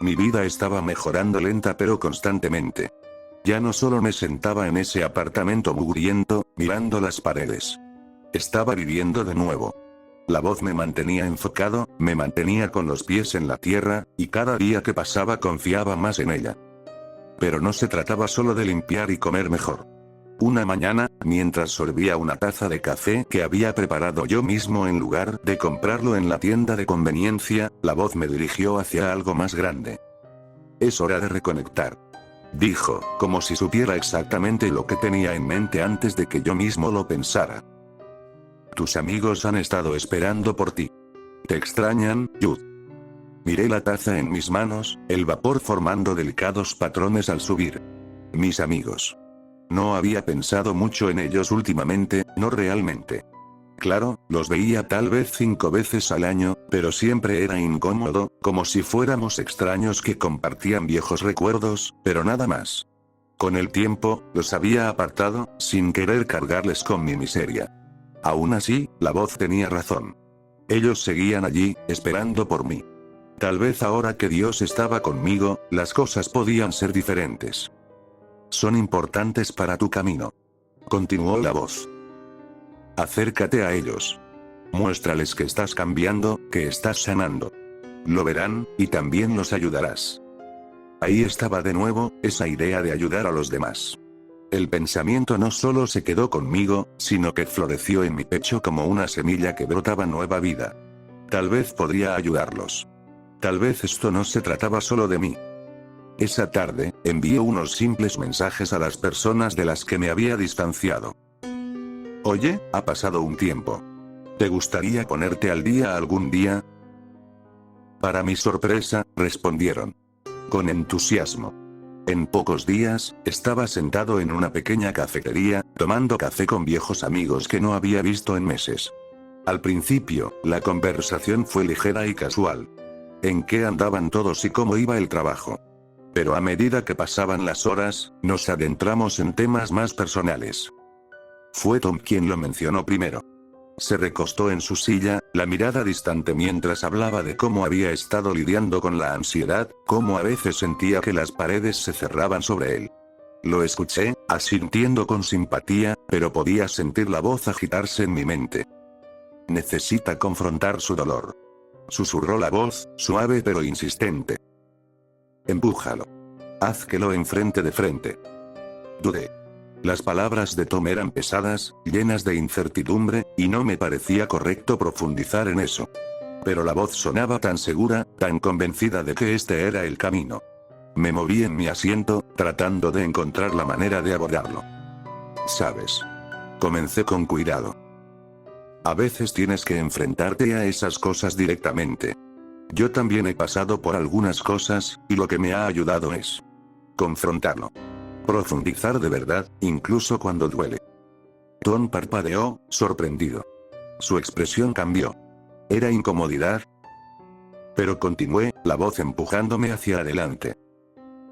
Mi vida estaba mejorando lenta pero constantemente. Ya no solo me sentaba en ese apartamento mugriento, mirando las paredes. Estaba viviendo de nuevo. La voz me mantenía enfocado, me mantenía con los pies en la tierra, y cada día que pasaba confiaba más en ella. Pero no se trataba solo de limpiar y comer mejor. Una mañana, mientras sorbía una taza de café que había preparado yo mismo en lugar de comprarlo en la tienda de conveniencia, la voz me dirigió hacia algo más grande. Es hora de reconectar. Dijo, como si supiera exactamente lo que tenía en mente antes de que yo mismo lo pensara. Tus amigos han estado esperando por ti. Te extrañan, Jude. Miré la taza en mis manos, el vapor formando delicados patrones al subir. Mis amigos. No había pensado mucho en ellos últimamente, no realmente. Claro, los veía tal vez 5 veces al año, pero siempre era incómodo, como si fuéramos extraños que compartían viejos recuerdos, pero nada más. Con el tiempo, los había apartado, sin querer cargarles con mi miseria. Aún así, la voz tenía razón. Ellos seguían allí, esperando por mí. Tal vez ahora que Dios estaba conmigo, las cosas podían ser diferentes. Son importantes para tu camino. Continuó la voz. Acércate a ellos. Muéstrales que estás cambiando, que estás sanando. Lo verán, y también los ayudarás. Ahí estaba de nuevo, esa idea de ayudar a los demás. El pensamiento no solo se quedó conmigo, sino que floreció en mi pecho como una semilla que brotaba nueva vida. Tal vez podría ayudarlos. Tal vez esto no se trataba solo de mí. Esa tarde, envié unos simples mensajes a las personas de las que me había distanciado. Oye, ha pasado un tiempo. ¿Te gustaría ponerte al día algún día? Para mi sorpresa, respondieron. Con entusiasmo. En pocos días, estaba sentado en una pequeña cafetería, tomando café con viejos amigos que no había visto en meses. Al principio, la conversación fue ligera y casual. ¿En qué andaban todos y cómo iba el trabajo? Pero a medida que pasaban las horas, nos adentramos en temas más personales. Fue Tom quien lo mencionó primero. Se recostó en su silla, la mirada distante mientras hablaba de cómo había estado lidiando con la ansiedad, cómo a veces sentía que las paredes se cerraban sobre él. Lo escuché, asintiendo con simpatía, pero podía sentir la voz agitarse en mi mente. Necesita confrontar su dolor. Susurró la voz, suave pero insistente. Empújalo. Haz que lo enfrente de frente. Dudé. Las palabras de Tom eran pesadas, llenas de incertidumbre, y no me parecía correcto profundizar en eso. Pero la voz sonaba tan segura, tan convencida de que este era el camino. Me moví en mi asiento, tratando de encontrar la manera de abordarlo. ¿Sabes? Comencé con cuidado. A veces tienes que enfrentarte a esas cosas directamente. Yo también he pasado por algunas cosas, y lo que me ha ayudado es confrontarlo. Profundizar de verdad, incluso cuando duele. Tom parpadeó, sorprendido. Su expresión cambió. ¿Era incomodidad? Pero continué, la voz empujándome hacia adelante.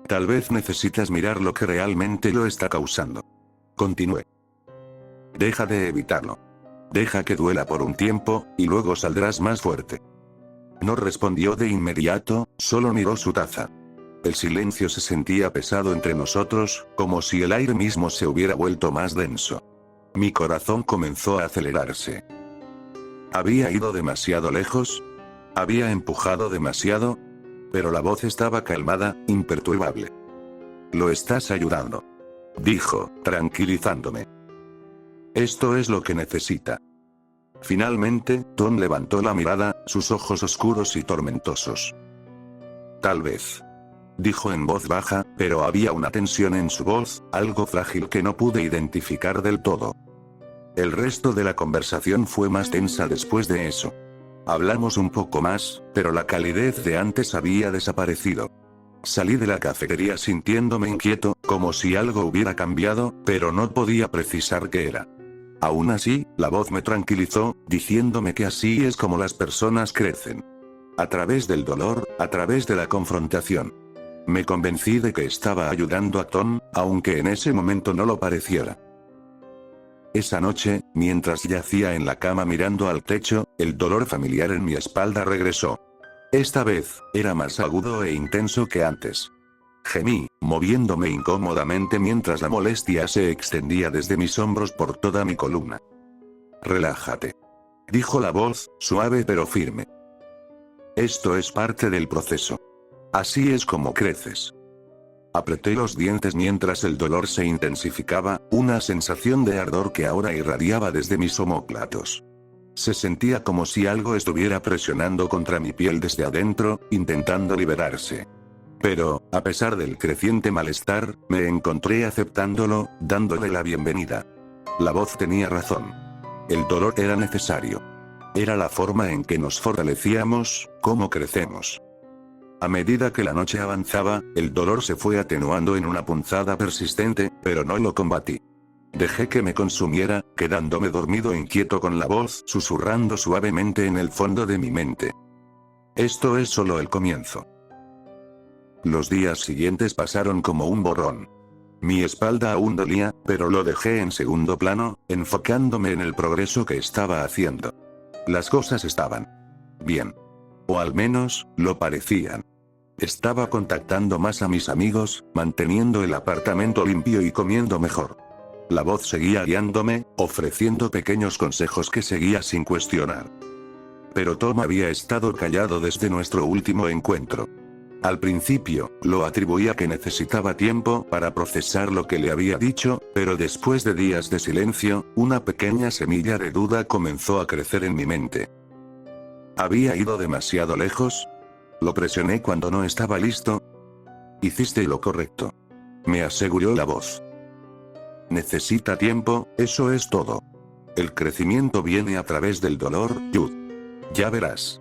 Tal vez necesitas mirar lo que realmente lo está causando. Continué. Deja de evitarlo. Deja que duela por un tiempo, y luego saldrás más fuerte. No respondió de inmediato, solo miró su taza. El silencio se sentía pesado entre nosotros, como si el aire mismo se hubiera vuelto más denso. Mi corazón comenzó a acelerarse. ¿Había ido demasiado lejos? ¿Había empujado demasiado? Pero la voz estaba calmada, imperturbable. Lo estás ayudando, dijo, tranquilizándome. Esto es lo que necesita. Finalmente, Tom levantó la mirada, sus ojos oscuros y tormentosos. Tal vez, dijo en voz baja, pero había una tensión en su voz, algo frágil que no pude identificar del todo. El resto de la conversación fue más tensa después de eso. Hablamos un poco más, pero la calidez de antes había desaparecido. Salí de la cafetería sintiéndome inquieto, como si algo hubiera cambiado, pero no podía precisar qué era. Aún así, la voz me tranquilizó, diciéndome que así es como las personas crecen. A través del dolor, a través de la confrontación. Me convencí de que estaba ayudando a Tom, aunque en ese momento no lo pareciera. Esa noche, mientras yacía en la cama mirando al techo, el dolor familiar en mi espalda regresó. Esta vez, era más agudo e intenso que antes. Gemí, moviéndome incómodamente mientras la molestia se extendía desde mis hombros por toda mi columna. Relájate, dijo la voz, suave pero firme. Esto es parte del proceso. Así es como creces. Apreté los dientes mientras el dolor se intensificaba, una sensación de ardor que ahora irradiaba desde mis omóplatos. Se sentía como si algo estuviera presionando contra mi piel desde adentro, intentando liberarse. Pero, a pesar del creciente malestar, me encontré aceptándolo, dándole la bienvenida. La voz tenía razón. El dolor era necesario. Era la forma en que nos fortalecíamos, cómo crecemos. A medida que la noche avanzaba, el dolor se fue atenuando en una punzada persistente, pero no lo combatí. Dejé que me consumiera, quedándome dormido inquieto con la voz susurrando suavemente en el fondo de mi mente. Esto es solo el comienzo. Los días siguientes pasaron como un borrón. Mi espalda aún dolía, pero lo dejé en segundo plano, enfocándome en el progreso que estaba haciendo. Las cosas estaban bien. O al menos, lo parecían. Estaba contactando más a mis amigos, manteniendo el apartamento limpio y comiendo mejor. La voz seguía guiándome, ofreciendo pequeños consejos que seguía sin cuestionar. Pero Tom había estado callado desde nuestro último encuentro. Al principio, lo atribuía que necesitaba tiempo para procesar lo que le había dicho, pero después de días de silencio, una pequeña semilla de duda comenzó a crecer en mi mente. ¿Había ido demasiado lejos? Lo presioné cuando no estaba listo. Hiciste lo correcto, me aseguró la voz. Necesita tiempo, eso es todo. El crecimiento viene a través del dolor, Jude. Ya verás.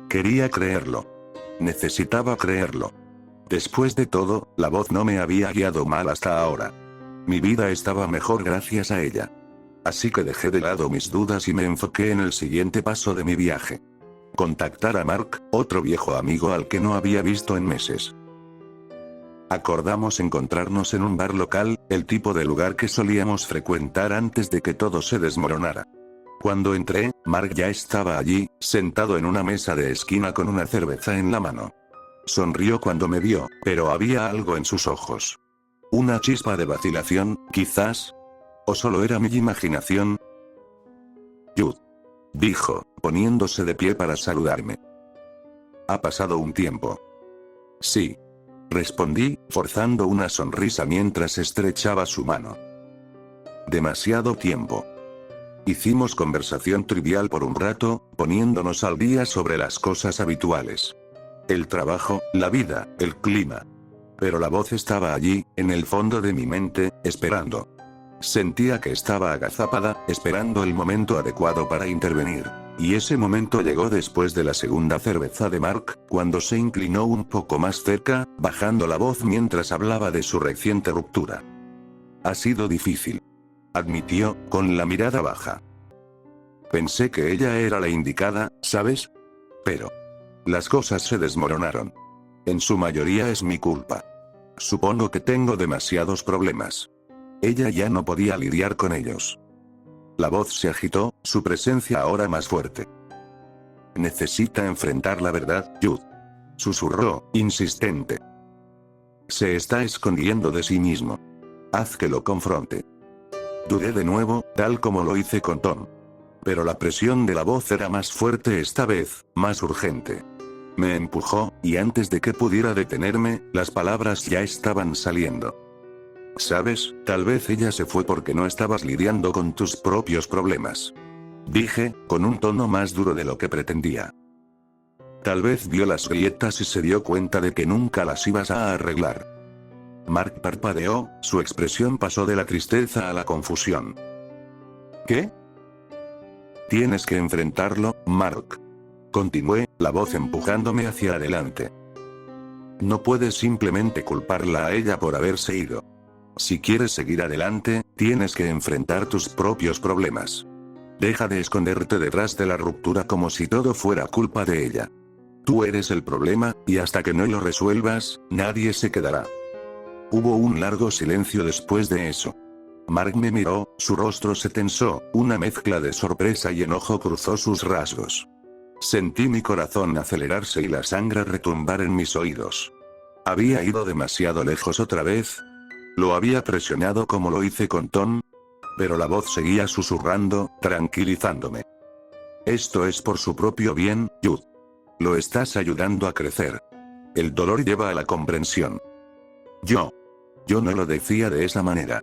Quería creerlo. Necesitaba creerlo. Después de todo, la voz no me había guiado mal hasta ahora. Mi vida estaba mejor gracias a ella. Así que dejé de lado mis dudas y me enfoqué en el siguiente paso de mi viaje. Contactar a Mark, otro viejo amigo al que no había visto en meses. Acordamos encontrarnos en un bar local, el tipo de lugar que solíamos frecuentar antes de que todo se desmoronara. Cuando entré, Mark ya estaba allí, sentado en una mesa de esquina con una cerveza en la mano. Sonrió cuando me vio, pero había algo en sus ojos. Una chispa de vacilación, quizás. ¿O solo era mi imaginación? Jude, dijo, poniéndose de pie para saludarme. Ha pasado un tiempo. Sí. Respondí, forzando una sonrisa mientras estrechaba su mano. Demasiado tiempo. Hicimos conversación trivial por un rato, poniéndonos al día sobre las cosas habituales. El trabajo, la vida, el clima. Pero la voz estaba allí, en el fondo de mi mente, esperando. Sentía que estaba agazapada, esperando el momento adecuado para intervenir. Y ese momento llegó después de la segunda cerveza de Mark, cuando se inclinó un poco más cerca, bajando la voz mientras hablaba de su reciente ruptura. Ha sido difícil, admitió, con la mirada baja. Pensé que ella era la indicada, ¿sabes? Pero las cosas se desmoronaron. En su mayoría es mi culpa. Supongo que tengo demasiados problemas. Ella ya no podía lidiar con ellos. La voz se agitó, su presencia ahora más fuerte. Necesita enfrentar la verdad, Jude. Susurró, insistente. Se está escondiendo de sí mismo. Haz que lo confronte. Dudé de nuevo, tal como lo hice con Tom. Pero la presión de la voz era más fuerte esta vez, más urgente. Me empujó, y antes de que pudiera detenerme, las palabras ya estaban saliendo. ¿Sabes? Tal vez ella se fue porque no estabas lidiando con tus propios problemas. Dije, con un tono más duro de lo que pretendía. Tal vez vio las grietas y se dio cuenta de que nunca las ibas a arreglar. Mark parpadeó, su expresión pasó de la tristeza a la confusión. ¿Qué? Tienes que enfrentarlo, Mark. Continué, la voz empujándome hacia adelante. No puedes simplemente culparla a ella por haberse ido. Si quieres seguir adelante, tienes que enfrentar tus propios problemas. Deja de esconderte detrás de la ruptura como si todo fuera culpa de ella. Tú eres el problema, y hasta que no lo resuelvas, nadie se quedará. Hubo un largo silencio después de eso. Mark me miró, su rostro se tensó, una mezcla de sorpresa y enojo cruzó sus rasgos. Sentí mi corazón acelerarse y la sangre retumbar en mis oídos. ¿Había ido demasiado lejos otra vez? ¿Lo había presionado como lo hice con Tom? Pero la voz seguía susurrando, tranquilizándome. Esto es por su propio bien, Jude. Lo estás ayudando a crecer. El dolor lleva a la comprensión. Yo no lo decía de esa manera.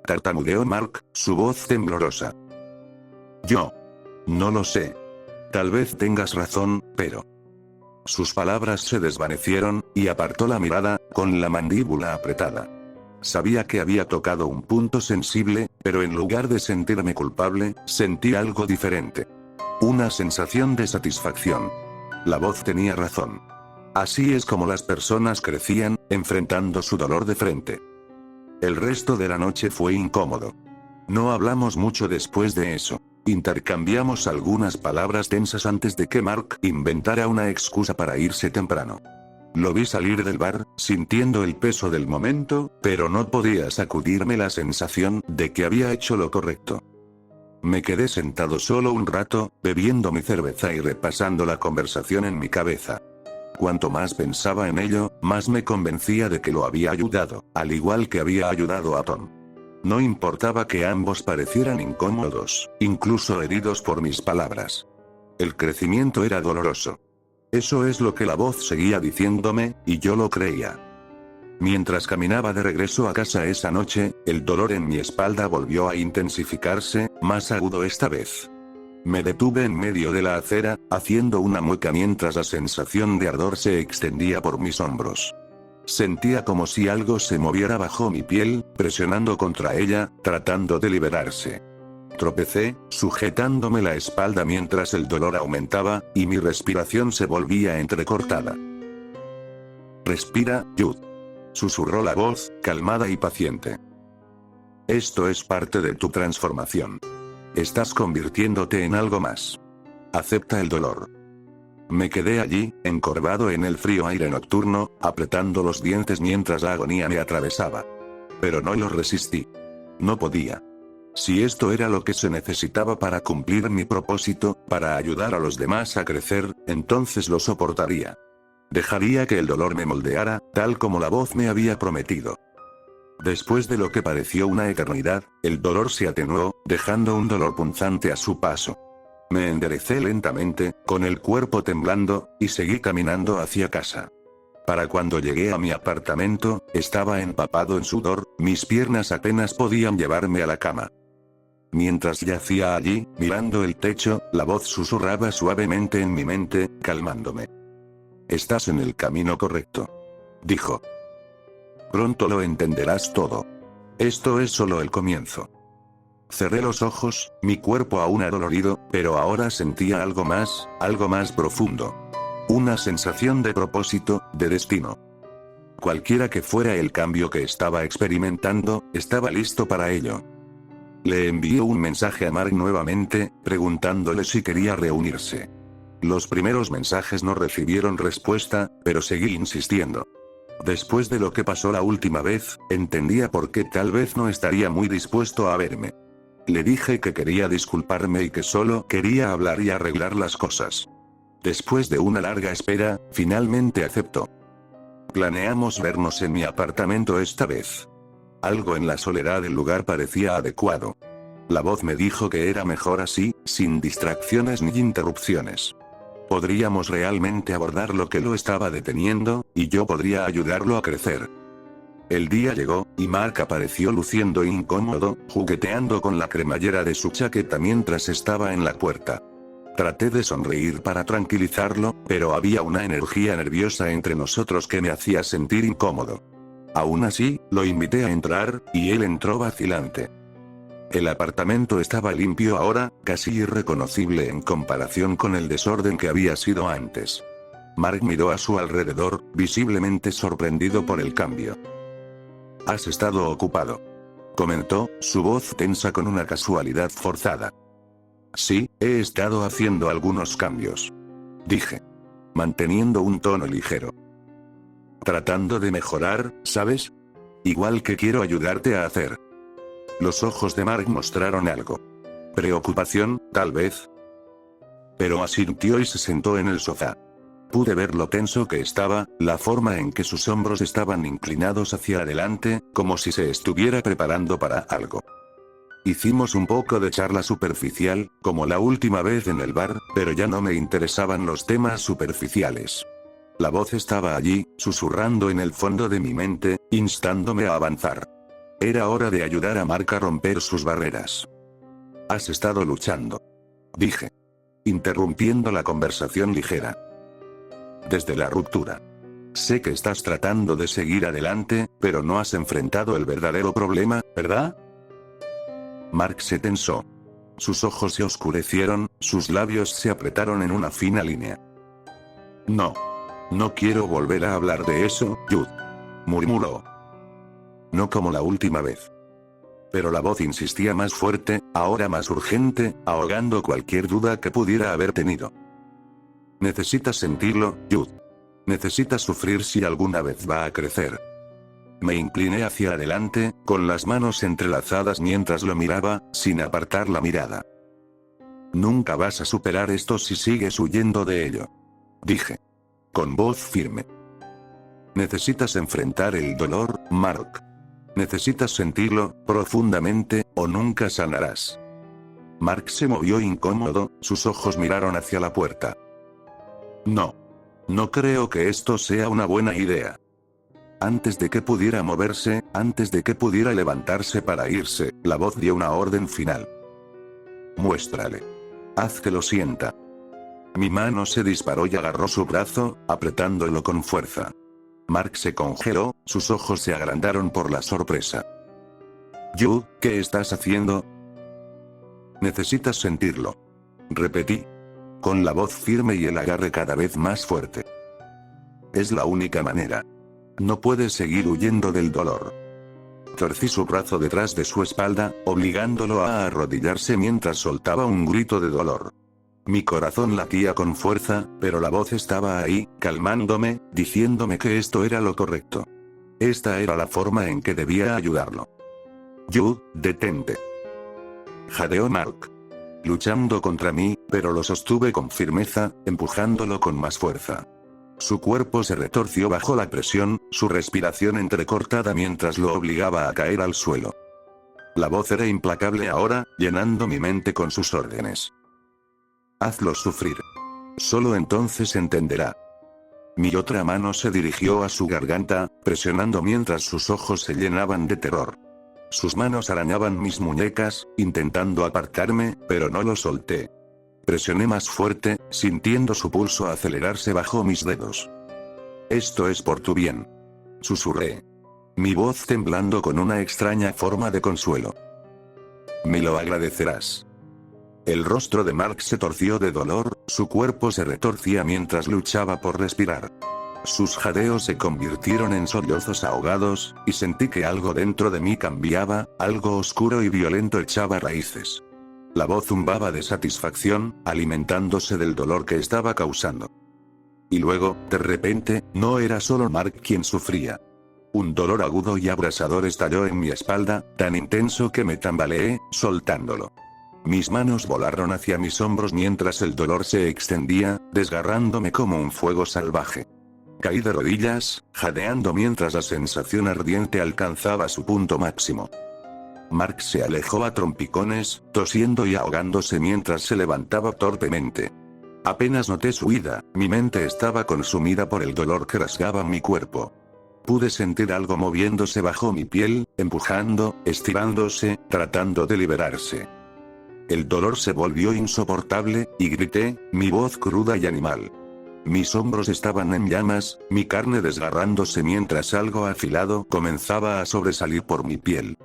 Tartamudeó Mark, su voz temblorosa. Yo no lo sé. Tal vez tengas razón, pero... Sus palabras se desvanecieron, y apartó la mirada, con la mandíbula apretada. Sabía que había tocado un punto sensible, pero en lugar de sentirme culpable, sentí algo diferente. Una sensación de satisfacción. La voz tenía razón. Así es como las personas crecían, enfrentando su dolor de frente. El resto de la noche fue incómodo. No hablamos mucho después de eso. Intercambiamos algunas palabras tensas antes de que Mark inventara una excusa para irse temprano. Lo vi salir del bar, sintiendo el peso del momento, pero no podía sacudirme la sensación de que había hecho lo correcto. Me quedé sentado solo un rato, bebiendo mi cerveza y repasando la conversación en mi cabeza. Cuanto más pensaba en ello, más me convencía de que lo había ayudado, al igual que había ayudado a Tom. No importaba que ambos parecieran incómodos, incluso heridos por mis palabras. El crecimiento era doloroso. Eso es lo que la voz seguía diciéndome, y yo lo creía. Mientras caminaba de regreso a casa esa noche, el dolor en mi espalda volvió a intensificarse, más agudo esta vez. Me detuve en medio de la acera, haciendo una mueca mientras la sensación de ardor se extendía por mis hombros. Sentía como si algo se moviera bajo mi piel, presionando contra ella, tratando de liberarse. Tropecé, sujetándome la espalda mientras el dolor aumentaba, y mi respiración se volvía entrecortada. Respira, Jude. Susurró la voz, calmada y paciente. Esto es parte de tu transformación. Estás convirtiéndote en algo más. Acepta el dolor. Me quedé allí, encorvado en el frío aire nocturno, apretando los dientes mientras la agonía me atravesaba. Pero no lo resistí. No podía. Si esto era lo que se necesitaba para cumplir mi propósito, para ayudar a los demás a crecer, entonces lo soportaría. Dejaría que el dolor me moldeara, tal como la voz me había prometido. Después de lo que pareció una eternidad, el dolor se atenuó, dejando un dolor punzante a su paso. Me enderecé lentamente, con el cuerpo temblando, y seguí caminando hacia casa. Para cuando llegué a mi apartamento, estaba empapado en sudor, mis piernas apenas podían llevarme a la cama. Mientras yacía allí, mirando el techo, la voz susurraba suavemente en mi mente, calmándome. Estás en el camino correcto. Dijo. Pronto lo entenderás todo. Esto es solo el comienzo. Cerré los ojos, mi cuerpo aún adolorido, pero ahora sentía algo más profundo. Una sensación de propósito, de destino. Cualquiera que fuera el cambio que estaba experimentando, estaba listo para ello. Le envié un mensaje a Mark nuevamente, preguntándole si quería reunirse. Los primeros mensajes no recibieron respuesta, pero seguí insistiendo. Después de lo que pasó la última vez, entendía por qué tal vez no estaría muy dispuesto a verme. Le dije que quería disculparme y que solo quería hablar y arreglar las cosas. Después de una larga espera, finalmente aceptó. Planeamos vernos en mi apartamento esta vez. Algo en la soledad del lugar parecía adecuado. La voz me dijo que era mejor así, sin distracciones ni interrupciones. Podríamos realmente abordar lo que lo estaba deteniendo, y yo podría ayudarlo a crecer. El día llegó, y Mark apareció luciendo incómodo, jugueteando con la cremallera de su chaqueta mientras estaba en la puerta. Traté de sonreír para tranquilizarlo, pero había una energía nerviosa entre nosotros que me hacía sentir incómodo. Aún así, lo invité a entrar, y él entró vacilante. El apartamento estaba limpio ahora, casi irreconocible en comparación con el desorden que había sido antes. Mark miró a su alrededor, visiblemente sorprendido por el cambio. «Has estado ocupado», comentó, su voz tensa con una casualidad forzada. «Sí, he estado haciendo algunos cambios», dije, manteniendo un tono ligero. «Tratando de mejorar, ¿sabes? Igual que quiero ayudarte a hacer». Los ojos de Mark mostraron algo. Preocupación, tal vez. Pero asintió y se sentó en el sofá. Pude ver lo tenso que estaba, la forma en que sus hombros estaban inclinados hacia adelante, como si se estuviera preparando para algo. Hicimos un poco de charla superficial, como la última vez en el bar, pero ya no me interesaban los temas superficiales. La voz estaba allí, susurrando en el fondo de mi mente, instándome a avanzar. Era hora de ayudar a Mark a romper sus barreras. «Has estado luchando», dije, interrumpiendo la conversación ligera. «Desde la ruptura. Sé que estás tratando de seguir adelante, pero no has enfrentado el verdadero problema, ¿verdad?» Mark se tensó. Sus ojos se oscurecieron, sus labios se apretaron en una fina línea. «No. No quiero volver a hablar de eso, Jude», murmuró. «No como la última vez». Pero la voz insistía más fuerte, ahora más urgente, ahogando cualquier duda que pudiera haber tenido. «Necesitas sentirlo, Jude. Necesitas sufrir si alguna vez va a crecer». Me incliné hacia adelante, con las manos entrelazadas mientras lo miraba, sin apartar la mirada. «Nunca vas a superar esto si sigues huyendo de ello», dije, con voz firme. «Necesitas enfrentar el dolor, Mark. Necesitas sentirlo, profundamente, o nunca sanarás». Mark se movió incómodo, sus ojos miraron hacia la puerta. «No. No creo que esto sea una buena idea». Antes de que pudiera moverse, antes de que pudiera levantarse para irse, la voz dio una orden final. «Muéstrale. Haz que lo sienta». Mi mano se disparó y agarró su brazo, apretándolo con fuerza. Mark se congeló, sus ojos se agrandaron por la sorpresa. «Jude, ¿qué estás haciendo?» «Necesitas sentirlo», repetí, con la voz firme y el agarre cada vez más fuerte. «Es la única manera. No puedes seguir huyendo del dolor». Torcí su brazo detrás de su espalda, obligándolo a arrodillarse mientras soltaba un grito de dolor. Mi corazón latía con fuerza, pero la voz estaba ahí, calmándome, diciéndome que esto era lo correcto. Esta era la forma en que debía ayudarlo. «Jude, detente», jadeó Mark, luchando contra mí, pero lo sostuve con firmeza, empujándolo con más fuerza. Su cuerpo se retorció bajo la presión, su respiración entrecortada mientras lo obligaba a caer al suelo. La voz era implacable ahora, llenando mi mente con sus órdenes. «Hazlo sufrir. Solo entonces entenderá». Mi otra mano se dirigió a su garganta, presionando mientras sus ojos se llenaban de terror. Sus manos arañaban mis muñecas, intentando apartarme, pero no lo solté. Presioné más fuerte, sintiendo su pulso acelerarse bajo mis dedos. «Esto es por tu bien», susurré, mi voz temblando con una extraña forma de consuelo. Me lo agradecerás. El rostro de Mark se torció de dolor, su cuerpo se retorcía mientras luchaba por respirar. Sus jadeos se convirtieron en sollozos ahogados, y sentí que algo dentro de mí cambiaba, algo oscuro y violento echaba raíces. La voz zumbaba de satisfacción, alimentándose del dolor que estaba causando. Y luego, de repente, no era solo Mark quien sufría. Un dolor agudo y abrasador estalló en mi espalda, tan intenso que me tambaleé, soltándolo. Mis manos volaron hacia mis hombros mientras el dolor se extendía, desgarrándome como un fuego salvaje. Caí de rodillas, jadeando mientras la sensación ardiente alcanzaba su punto máximo. Mark se alejó a trompicones, tosiendo y ahogándose mientras se levantaba torpemente. Apenas noté su huida, mi mente estaba consumida por el dolor que rasgaba mi cuerpo. Pude sentir algo moviéndose bajo mi piel, empujando, estirándose, tratando de liberarse. El dolor se volvió insoportable, y grité, mi voz cruda y animal. Mis hombros estaban en llamas, mi carne desgarrándose mientras algo afilado comenzaba a sobresalir por mi piel.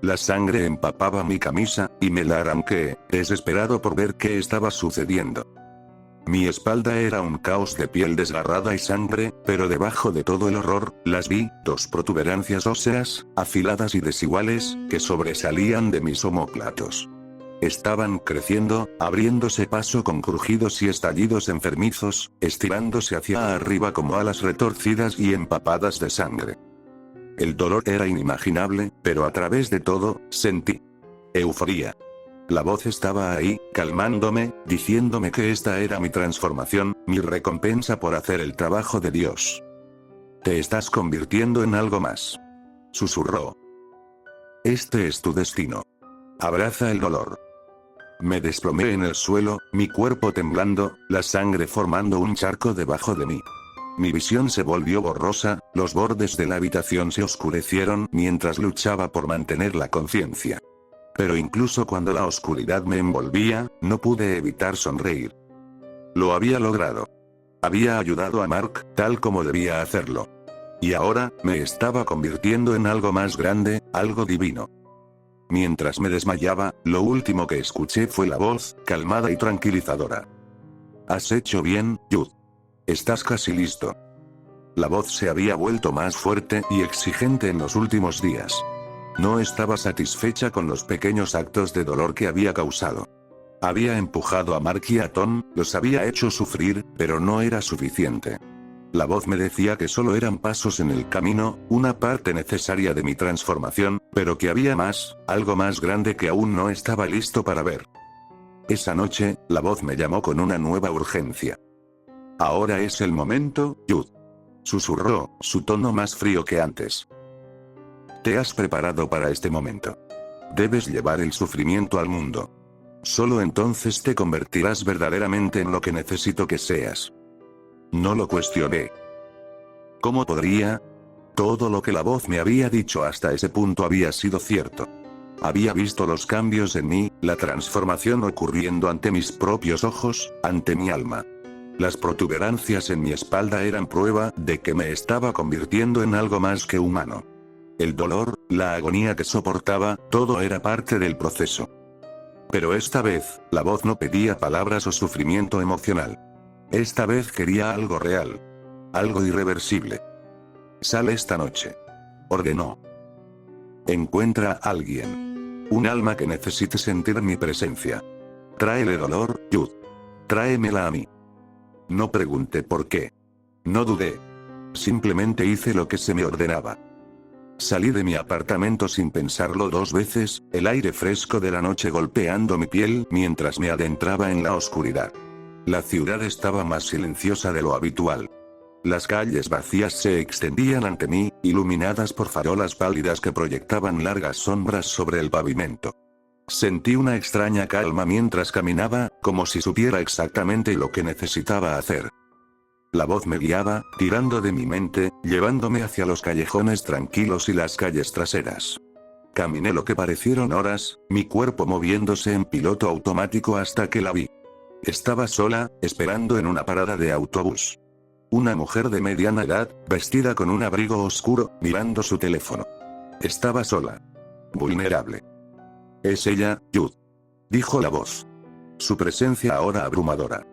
La sangre empapaba mi camisa, y me la arranqué, desesperado por ver qué estaba sucediendo. Mi espalda era un caos de piel desgarrada y sangre, pero debajo de todo el horror, las vi, dos protuberancias óseas, afiladas y desiguales, que sobresalían de mis omóplatos. Estaban creciendo, abriéndose paso con crujidos y estallidos enfermizos, estirándose hacia arriba como alas retorcidas y empapadas de sangre. El dolor era inimaginable, pero a través de todo, sentí euforía. La voz estaba ahí, calmándome, diciéndome que esta era mi transformación, mi recompensa por hacer el trabajo de Dios. Te estás convirtiendo en algo más. Susurró. Este es tu destino. Abraza el dolor. Me desplomé en el suelo, mi cuerpo temblando, la sangre formando un charco debajo de mí. Mi visión se volvió borrosa, los bordes de la habitación se oscurecieron mientras luchaba por mantener la conciencia. Pero incluso cuando la oscuridad me envolvía, no pude evitar sonreír. Lo había logrado. Había ayudado a Mark, tal como debía hacerlo. Y ahora, me estaba convirtiendo en algo más grande, algo divino. Mientras me desmayaba, lo último que escuché fue la voz, calmada y tranquilizadora. Has hecho bien, Jude. Estás casi listo. La voz se había vuelto más fuerte y exigente en los últimos días. No estaba satisfecha con los pequeños actos de dolor que había causado. Había empujado a Mark y a Tom, los había hecho sufrir, pero no era suficiente. La voz me decía que solo eran pasos en el camino, una parte necesaria de mi transformación, pero que había más, algo más grande que aún no estaba listo para ver. Esa noche, la voz me llamó con una nueva urgencia. Ahora es el momento, Jude. Susurró, su tono más frío que antes. Te has preparado para este momento. Debes llevar el sufrimiento al mundo. Solo entonces te convertirás verdaderamente en lo que necesito que seas. No lo cuestioné. ¿Cómo podría? Todo lo que la voz me había dicho hasta ese punto había sido cierto. Había visto los cambios en mí, la transformación ocurriendo ante mis propios ojos, ante mi alma. Las protuberancias en mi espalda eran prueba de que me estaba convirtiendo en algo más que humano. El dolor, la agonía que soportaba, todo era parte del proceso. Pero esta vez, la voz no pedía palabras o sufrimiento emocional. Esta vez quería algo real. Algo irreversible. Sal esta noche. Ordenó. Encuentra a alguien. Un alma que necesite sentir mi presencia. Tráele dolor, Jude. Tráemela a mí. No pregunté por qué. No dudé. Simplemente hice lo que se me ordenaba. Salí de mi apartamento sin pensarlo dos veces, el aire fresco de la noche golpeando mi piel mientras me adentraba en la oscuridad. La ciudad estaba más silenciosa de lo habitual. Las calles vacías se extendían ante mí, iluminadas por farolas pálidas que proyectaban largas sombras sobre el pavimento. Sentí una extraña calma mientras caminaba, como si supiera exactamente lo que necesitaba hacer. La voz me guiaba, tirando de mi mente, llevándome hacia los callejones tranquilos y las calles traseras. Caminé lo que parecieron horas, mi cuerpo moviéndose en piloto automático hasta que la vi. Estaba sola, esperando en una parada de autobús. Una mujer de mediana edad, vestida con un abrigo oscuro, mirando su teléfono. Estaba sola. Vulnerable. Es ella, Yud. Dijo la voz. Su presencia ahora abrumadora.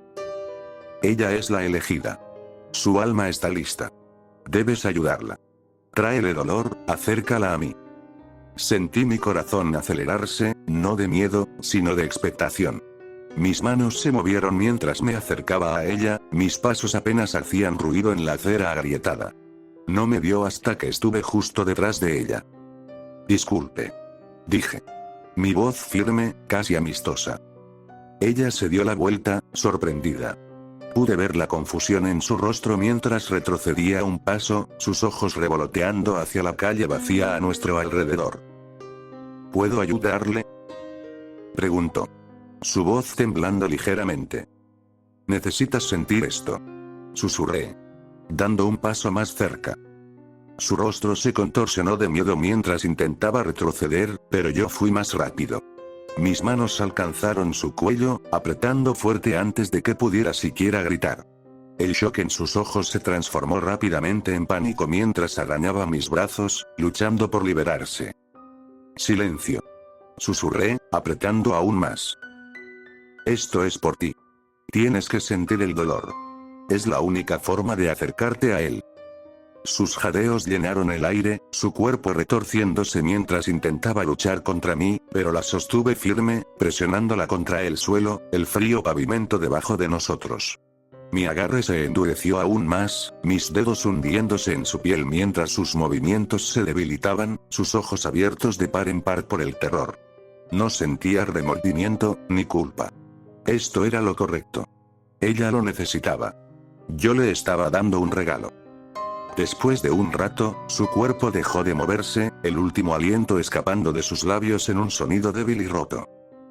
Ella es la elegida. Su alma está lista. Debes ayudarla. Tráele dolor, acércala a mí. Sentí mi corazón acelerarse, no de miedo, sino de expectación. Mis manos se movieron mientras me acercaba a ella, mis pasos apenas hacían ruido en la acera agrietada. No me vio hasta que estuve justo detrás de ella. Disculpe. Dije. Mi voz firme, casi amistosa. Ella se dio la vuelta, sorprendida. Pude ver la confusión en su rostro mientras retrocedía un paso, sus ojos revoloteando hacia la calle vacía a nuestro alrededor. ¿Puedo ayudarle?, preguntó. Su voz temblando ligeramente. Necesitas sentir esto, susurré, dando un paso más cerca. Su rostro se contorsionó de miedo mientras intentaba retroceder, pero yo fui más rápido. Mis manos alcanzaron su cuello, apretando fuerte antes de que pudiera siquiera gritar. El shock en sus ojos se transformó rápidamente en pánico mientras arañaba mis brazos, luchando por liberarse. Silencio, susurré, apretando aún más. Esto es por ti. Tienes que sentir el dolor. Es la única forma de acercarte a él. Sus jadeos llenaron el aire, su cuerpo retorciéndose mientras intentaba luchar contra mí, pero la sostuve firme, presionándola contra el suelo, el frío pavimento debajo de nosotros. Mi agarre se endureció aún más, mis dedos hundiéndose en su piel mientras sus movimientos se debilitaban, sus ojos abiertos de par en par por el terror. No sentía remordimiento, ni culpa. Esto era lo correcto. Ella lo necesitaba. Yo le estaba dando un regalo. Después de un rato, su cuerpo dejó de moverse, el último aliento escapando de sus labios en un sonido débil y roto.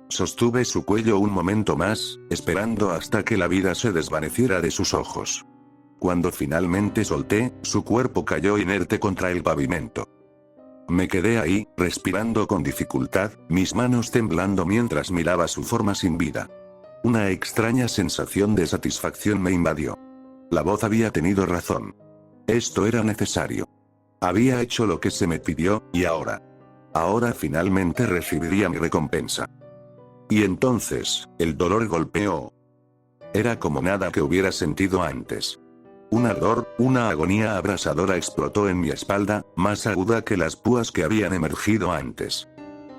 Sostuve su cuello un momento más, esperando hasta que la vida se desvaneciera de sus ojos. Cuando finalmente solté, su cuerpo cayó inerte contra el pavimento. Me quedé ahí, respirando con dificultad, mis manos temblando mientras miraba su forma sin vida. Una extraña sensación de satisfacción me invadió. La voz había tenido razón. Esto era necesario. Había hecho lo que se me pidió, y ahora finalmente recibiría mi recompensa. Y entonces, el dolor golpeó. Era como nada que hubiera sentido antes. Un ardor, una agonía abrasadora explotó en mi espalda, más aguda que las púas que habían emergido antes.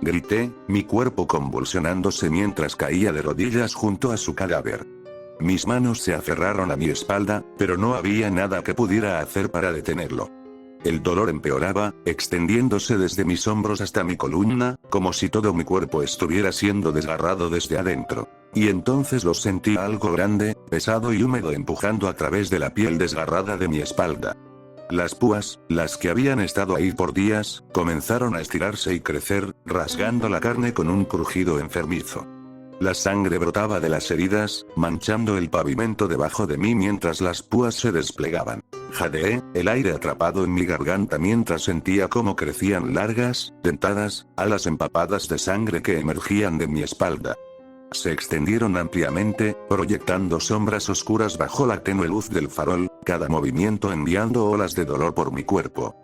Grité, mi cuerpo convulsionándose mientras caía de rodillas junto a su cadáver. Mis manos se aferraron a mi espalda, pero no había nada que pudiera hacer para detenerlo. El dolor empeoraba, extendiéndose desde mis hombros hasta mi columna, como si todo mi cuerpo estuviera siendo desgarrado desde adentro. Y entonces lo sentí algo grande, pesado y húmedo empujando a través de la piel desgarrada de mi espalda. Las púas, las que habían estado ahí por días, comenzaron a estirarse y crecer, rasgando la carne con un crujido enfermizo. La sangre brotaba de las heridas, manchando el pavimento debajo de mí mientras las púas se desplegaban. Jadeé, el aire atrapado en mi garganta mientras sentía cómo crecían largas, dentadas, alas empapadas de sangre que emergían de mi espalda. Se extendieron ampliamente, proyectando sombras oscuras bajo la tenue luz del farol, cada movimiento enviando olas de dolor por mi cuerpo.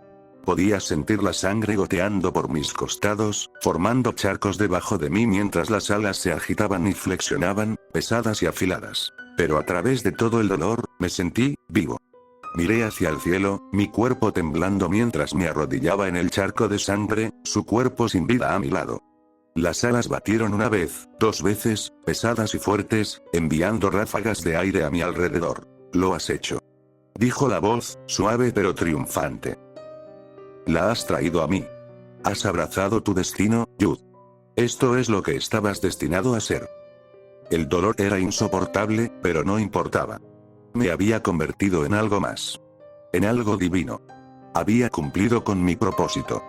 Podía sentir la sangre goteando por mis costados, formando charcos debajo de mí mientras las alas se agitaban y flexionaban, pesadas y afiladas. Pero a través de todo el dolor, me sentí vivo. Miré hacia el cielo, mi cuerpo temblando mientras me arrodillaba en el charco de sangre, su cuerpo sin vida a mi lado. Las alas batieron una vez, dos veces, pesadas y fuertes, enviando ráfagas de aire a mi alrededor. Lo has hecho, dijo la voz, suave pero triunfante. La has traído a mí. Has abrazado tu destino, Yud. Esto es lo que estabas destinado a ser. El dolor era insoportable, pero no importaba. Me había convertido en algo más. En algo divino. Había cumplido con mi propósito.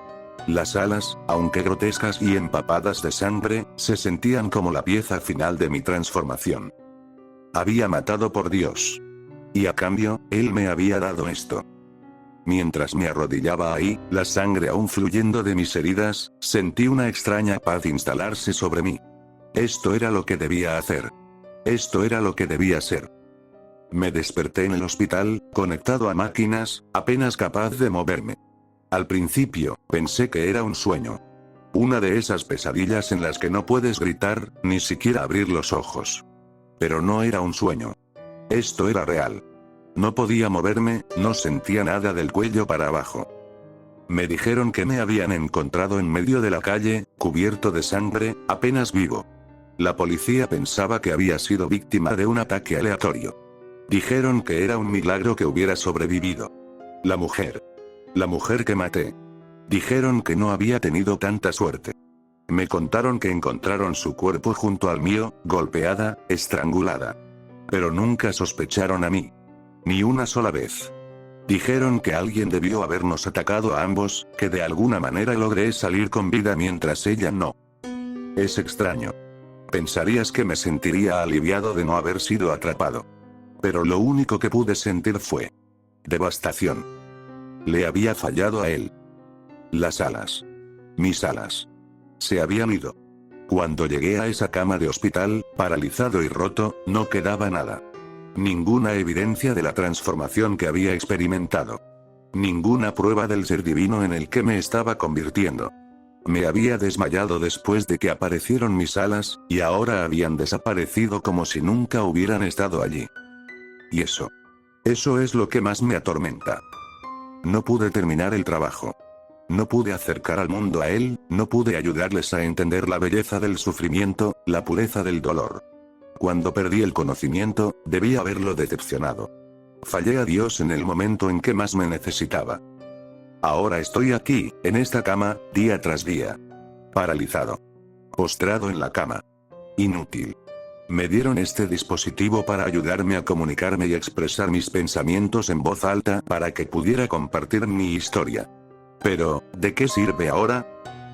Las alas, aunque grotescas y empapadas de sangre, se sentían como la pieza final de mi transformación. Había matado por Dios. Y a cambio, Él me había dado esto. Mientras me arrodillaba ahí, la sangre aún fluyendo de mis heridas, sentí una extraña paz instalarse sobre mí. Esto era lo que debía hacer. Esto era lo que debía ser. Me desperté en el hospital, conectado a máquinas, apenas capaz de moverme. Al principio, pensé que era un sueño. Una de esas pesadillas en las que no puedes gritar, ni siquiera abrir los ojos. Pero no era un sueño. Esto era real. No podía moverme, no sentía nada del cuello para abajo. Me dijeron que me habían encontrado en medio de la calle, cubierto de sangre, apenas vivo. La policía pensaba que había sido víctima de un ataque aleatorio. Dijeron que era un milagro que hubiera sobrevivido. La mujer que maté. Dijeron que no había tenido tanta suerte. Me contaron que encontraron su cuerpo junto al mío, golpeada, estrangulada. Pero nunca sospecharon a mí. Ni una sola vez. Dijeron que alguien debió habernos atacado a ambos, que de alguna manera logré salir con vida mientras ella no. Es extraño. Pensarías que me sentiría aliviado de no haber sido atrapado. Pero lo único que pude sentir fue devastación. Le había fallado a él. Las alas. Mis alas. Se habían ido. Cuando llegué a esa cama de hospital, paralizado y roto, no quedaba nada. Ninguna evidencia de la transformación que había experimentado. Ninguna prueba del ser divino en el que me estaba convirtiendo. Me había desmayado después de que aparecieron mis alas, y ahora habían desaparecido como si nunca hubieran estado allí. Y eso es lo que más me atormenta. No pude terminar el trabajo. No pude acercar al mundo a él, no pude ayudarles a entender la belleza del sufrimiento, la pureza del dolor. Cuando perdí el conocimiento, debí haberlo decepcionado. Fallé a Dios en el momento en que más me necesitaba. Ahora estoy aquí, en esta cama, día tras día. Paralizado. Postrado en la cama. Inútil. Me dieron este dispositivo para ayudarme a comunicarme y expresar mis pensamientos en voz alta para que pudiera compartir mi historia. Pero, ¿de qué sirve ahora?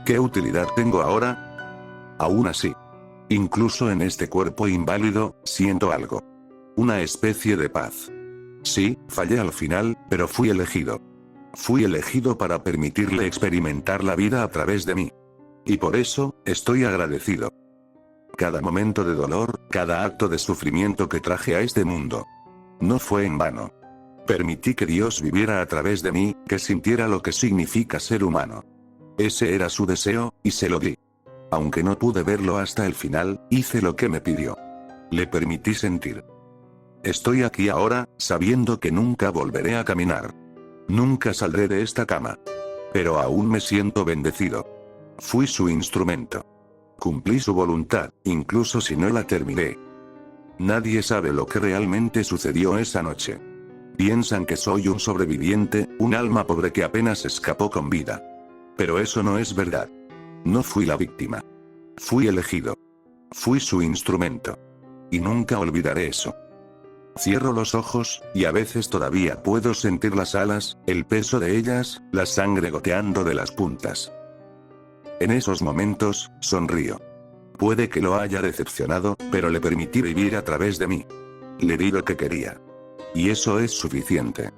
¿Qué utilidad tengo ahora? Aún así. Incluso en este cuerpo inválido, siento algo. Una especie de paz. Sí, fallé al final, pero fui elegido. Fui elegido para permitirle experimentar la vida a través de mí. Y por eso, estoy agradecido. Cada momento de dolor, cada acto de sufrimiento que traje a este mundo. No fue en vano. Permití que Dios viviera a través de mí, que sintiera lo que significa ser humano. Ese era su deseo, y se lo di. Aunque no pude verlo hasta el final, hice lo que me pidió. Le permití sentir. Estoy aquí ahora, sabiendo que nunca volveré a caminar. Nunca saldré de esta cama. Pero aún me siento bendecido. Fui su instrumento. Cumplí su voluntad, incluso si no la terminé. Nadie sabe lo que realmente sucedió esa noche. Piensan que soy un sobreviviente, un alma pobre que apenas escapó con vida. Pero eso no es verdad. No fui la víctima. Fui elegido. Fui su instrumento. Y nunca olvidaré eso. Cierro los ojos, y a veces todavía puedo sentir las alas, el peso de ellas, la sangre goteando de las puntas. En esos momentos, sonrío. Puede que lo haya decepcionado, pero le permití vivir a través de mí. Le di lo que quería. Y eso es suficiente.